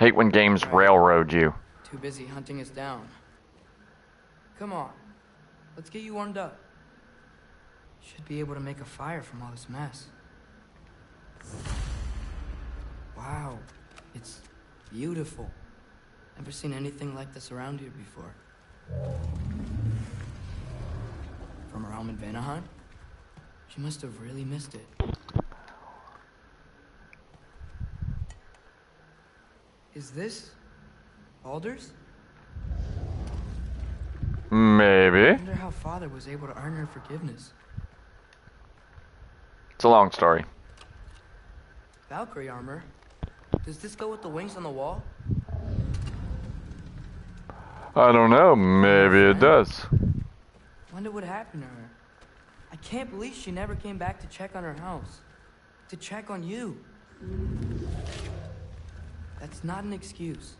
hate when games railroad you.
Too busy hunting us down. Come on. Let's get you warmed up. Should be able to make a fire from all this mess. Wow. It's beautiful. Never seen anything like this around here before. From her home in Vanaheim? She must have really missed it. Is this Baldur's?
Maybe.
I wonder how Father was able to earn her forgiveness.
It's a long story.
Valkyrie armor? Does this go with the wings on the wall?
I don't know. Maybe it does.
Wonder what happened to her. I can't believe she never came back to check on her house. To check on you. That's not an excuse.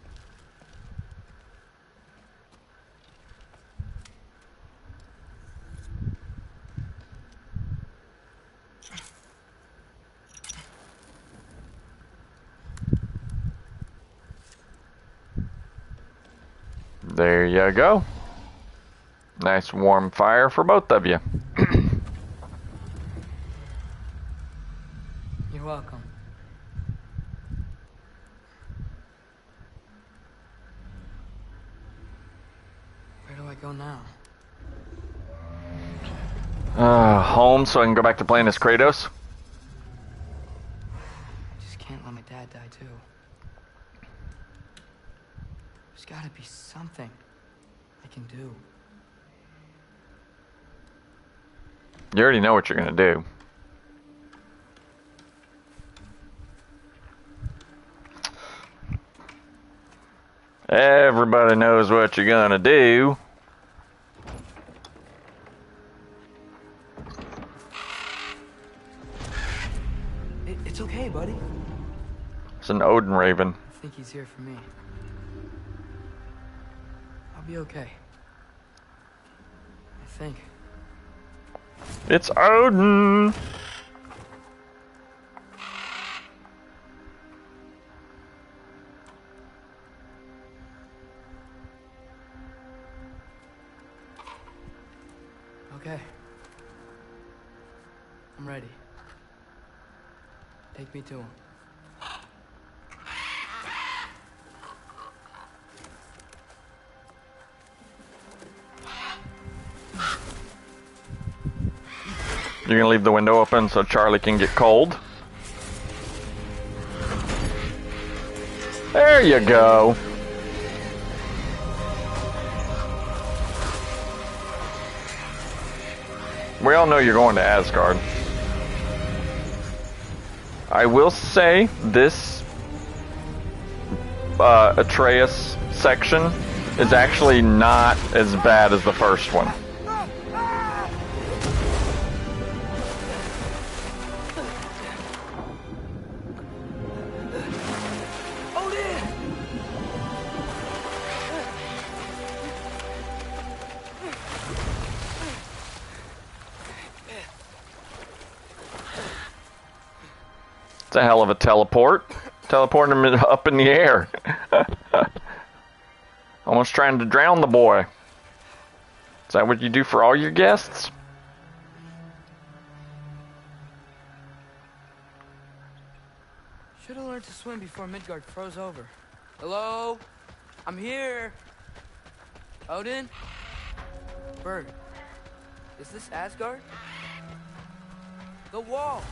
There you go. Nice warm fire for both of you.
You're welcome. Where do I go now?
Home so I can go back to playing as Kratos.
I just can't let my dad die too. There's gotta be something I can do.
You already know what you're gonna do. Everybody knows what you're gonna do.
It's okay, buddy.
It's an Odin Raven.
I think he's here for me. I'll be okay. I think.
It's Odin!
Okay. I'm ready. Take me to him.
You're gonna leave the window open so Charlie can get cold? There you go. We all know you're going to Asgard. I will say this Atreus section is actually not as bad as the first one. It's a hell of a teleport. Teleporting him up in the air. Almost trying to drown the boy. Is that what you do for all your guests?
Should have learned to swim before Midgard froze over. Hello? I'm here. Odin? Bird. Is this Asgard? The wall.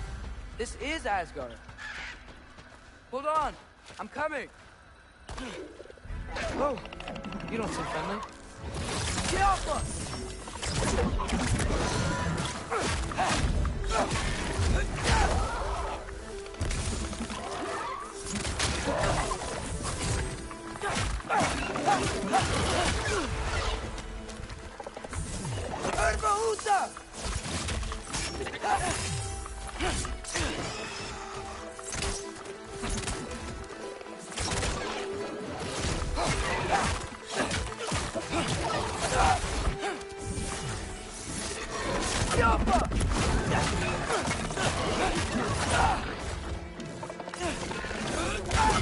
This is Asgard. Hold on. I'm coming. Oh, you don't seem friendly. Get off us!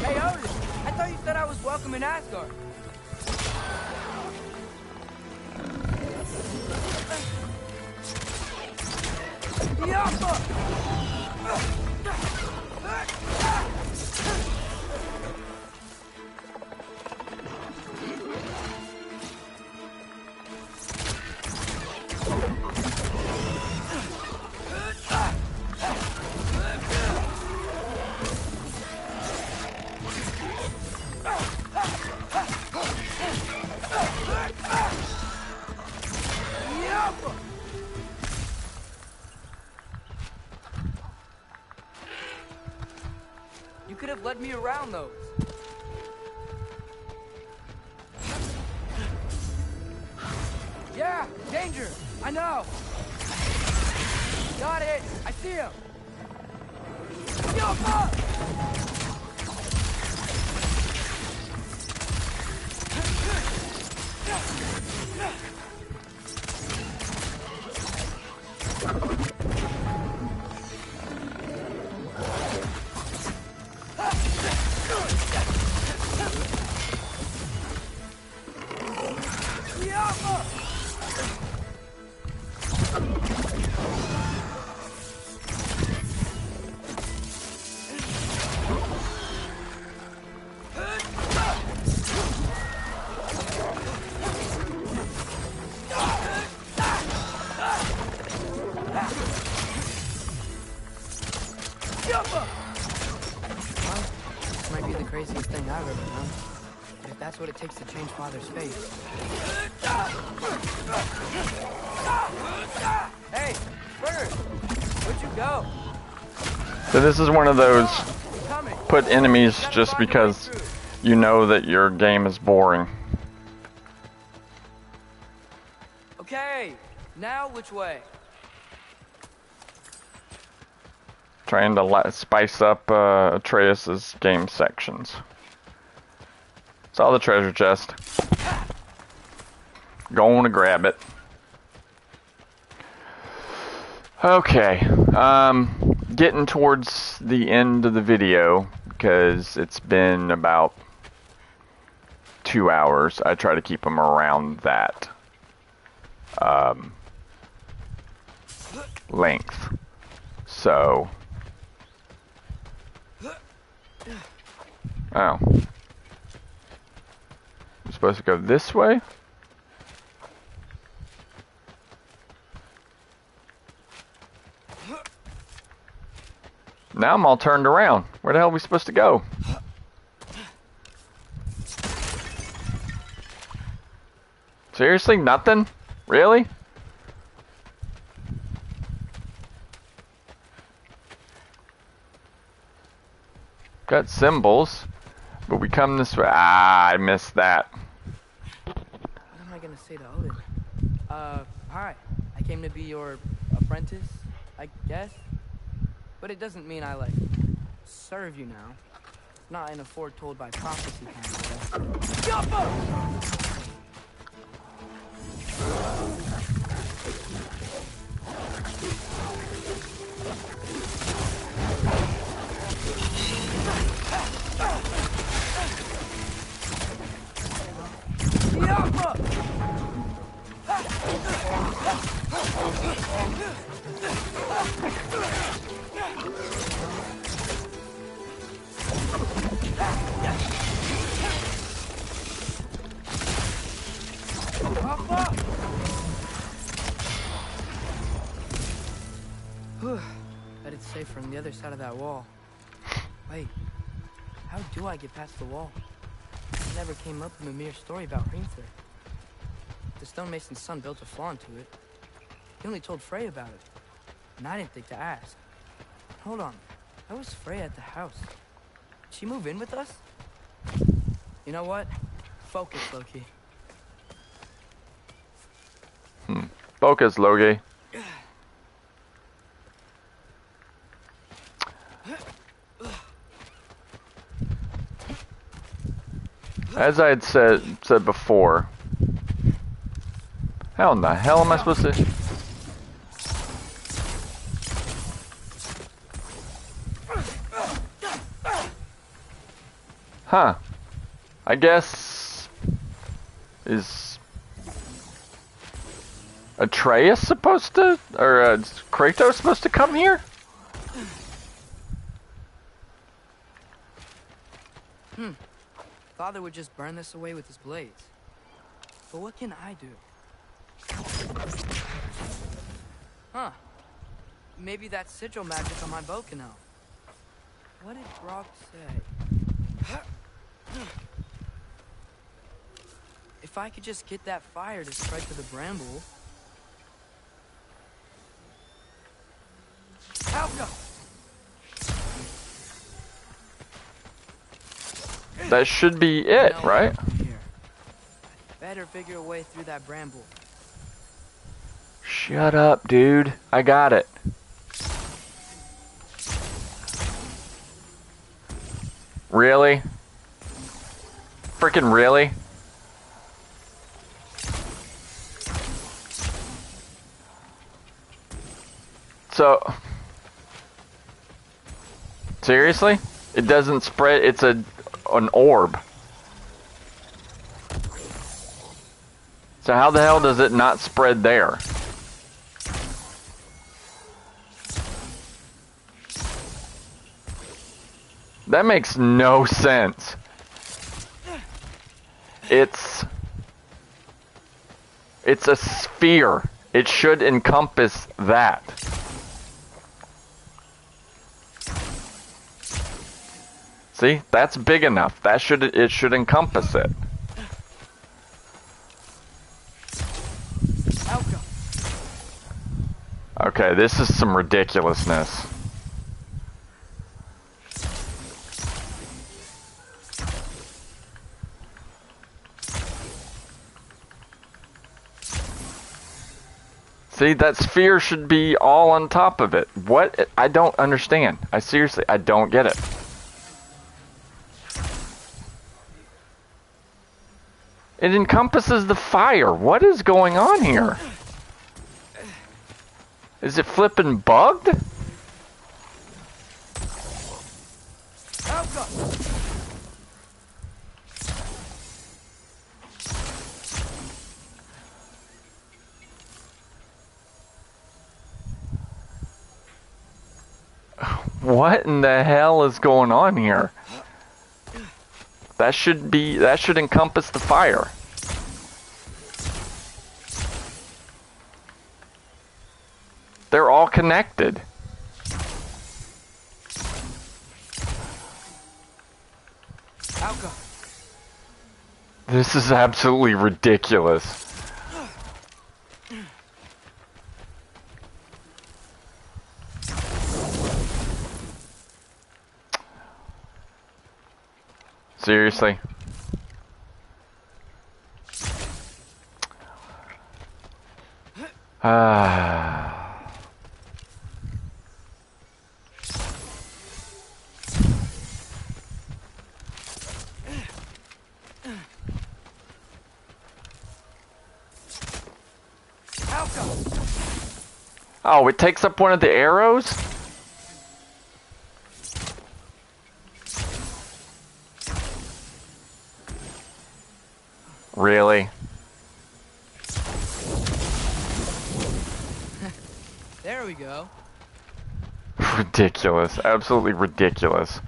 Hey, Odin! I thought you said I was welcome in Asgard. You could have led me around those. Yeah, danger. I know. Got it. I see him. This might be the craziest thing I've ever done. But if that's what it takes to change Father's fate. Hey, Bird! Where'd you go?
So this is one of those put enemies just because you know that your game is boring.
Okay, now which way?
Trying to spice up Atreus's game sections. Saw the treasure chest. Going to grab it. Okay, getting towards the end of the video because it's been about 2 hours. I try to keep them around that length. So, oh, I'm supposed to go this way? Now I'm all turned around. Where the hell are we supposed to go? Seriously? Nothing? Really? Got symbols, but we come this way. Ah, I missed that.
What am I gonna say to Odin? Hi. I came to be your apprentice, I guess. But it doesn't mean I, like, serve you now. Not in a foretold by prophecy kind of way. Yappa! Bet it's safer on the other side of that wall. Wait, how do I get past the wall? It never came up in the mere story about Hrimthur. The stonemason's son built a flaw into it. He only told Frey about it, and I didn't think to ask. Hold on, how was Frey at the house? Did she move in with us? You know what? Focus, Loki.
Focus, Loki. As I had said before, how in the hell am I supposed to? Huh. I guess is Atreus supposed to, or Kratos supposed to come here?
Father would just burn this away with his blades. But what can I do? Huh. Maybe that sigil magic on my bow can help. What did Brock say? If I could just get that fire to spread to the bramble... Alka!
That should be it, right?
Here. Better figure a way through that bramble.
Shut up, dude. I got it. Really? Freaking really? So, seriously? It doesn't spread, it's an orb. So how the hell does it not spread there? That makes no sense. It's a sphere. It should encompass that. See? That's big enough. It should encompass it. Okay, this is some ridiculousness. See, that sphere should be all on top of it. What? I don't understand. I don't get it. It encompasses the fire. What is going on here? Is it flipping bugged? What in the hell is going on here? That should encompass the fire. They're all connected. This is absolutely ridiculous. Seriously? Oh, it takes up one of the arrows? Really?
There we go.
Ridiculous. Absolutely ridiculous.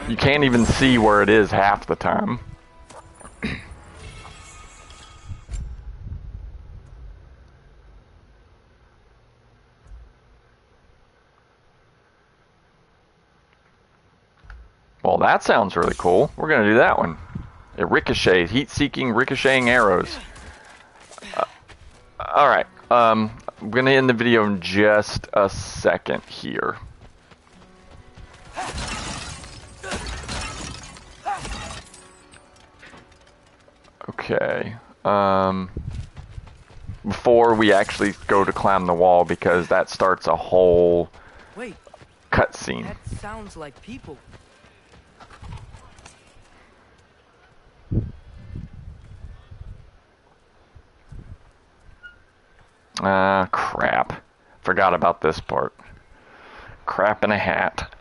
You can't even see where it is half the time. Well, that sounds really cool. We're gonna do that one. It ricochets, heat-seeking, ricocheting arrows. Alright, I'm gonna end the video in just a second here. Okay, before we actually go to climb the wall, because that starts a whole
Wait,
cutscene.
that sounds like people.
Crap. Forgot about this part. Crap in a hat.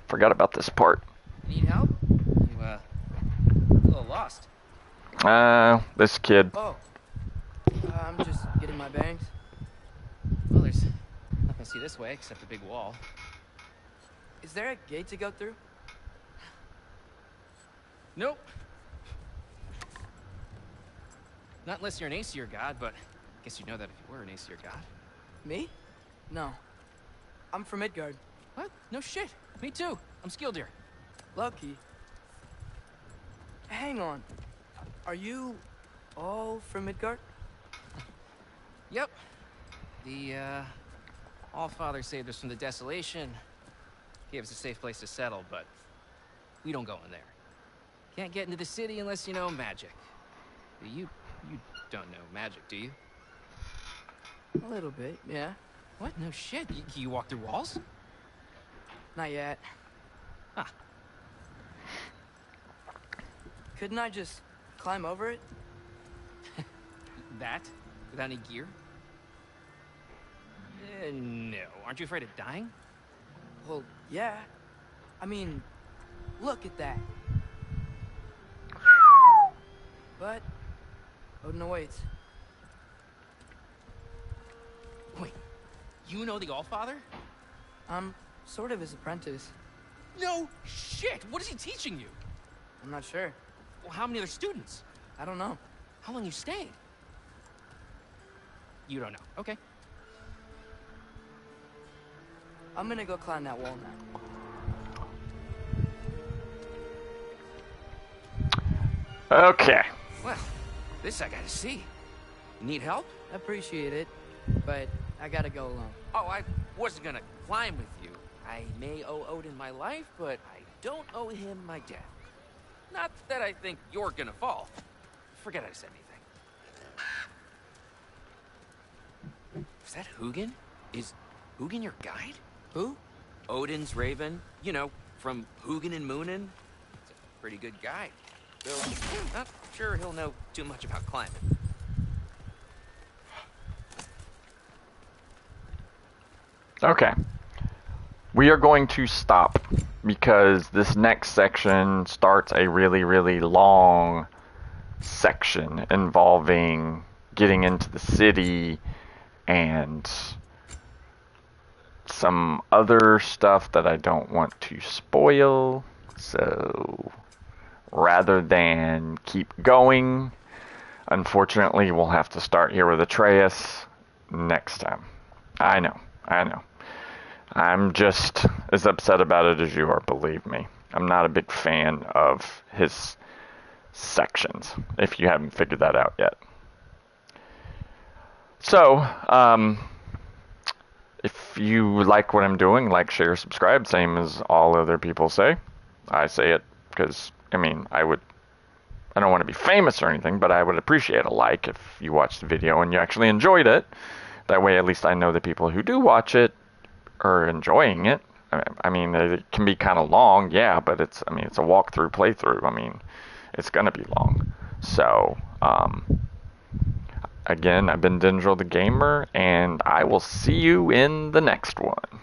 Forgot about this part.
Need help? You, a little lost.
This kid.
Oh, I'm just getting my bangs.
Well, there's nothing to see this way except a big wall.
Is there a gate to go through?
Nope. Not unless you're an Aesir god, but I guess you'd know that if you were an Aesir god.
Me? No. I'm from Midgard.
What? No shit. Me too. I'm Skildir.
Lucky. Hang on. Are you all from Midgard?
Yep. The, Allfather saved us from the desolation. Gave us a safe place to settle, but we don't go in there. Can't get into the city unless you know magic. You don't know magic, do you?
A little bit, yeah.
What? No shit. You walk through walls?
Not yet.
Huh.
Couldn't I just climb over it?
That? Without any gear? No. Aren't you afraid of dying?
Well, yeah. I mean, look at that. But Odin awaits.
Wait, you know the Allfather?
I'm sort of his apprentice.
No shit! What is he teaching you?
I'm not sure.
Well, how many other students?
I don't know.
How long you staying? You don't know. Okay.
I'm gonna go climb that wall now.
Okay.
Well, this I gotta see. You need help?
Appreciate it, but I gotta go alone.
Oh, I wasn't gonna climb with you. I may owe Odin my life, but I don't owe him my death. Not that I think you're gonna fall. Forget I said anything. Is that Hugin? Is Hugin your guide?
Who?
Odin's raven. You know, from Hugin and Moonin. He's a pretty good guide. Though, not sure he'll know too much about climbing.
Okay. We are going to stop because this next section starts a really, really long section involving getting into the city and some other stuff that I don't want to spoil. So rather than keep going, unfortunately, we'll have to start here with Atreus next time. I know. I'm just as upset about it as you are, believe me. I'm not a big fan of his sections, if you haven't figured that out yet. So, if you like what I'm doing, like, share, subscribe, same as all other people say. I say it because, I mean, I don't want to be famous or anything, but I would appreciate a like if you watched the video and you actually enjoyed it. That way, at least I know the people who do watch it are enjoying it. I mean, it can be kind of long, yeah, but it's a walkthrough playthrough. I mean, it's gonna be long. So, again, I've been Dendril the Gamer, and I will see you in the next one.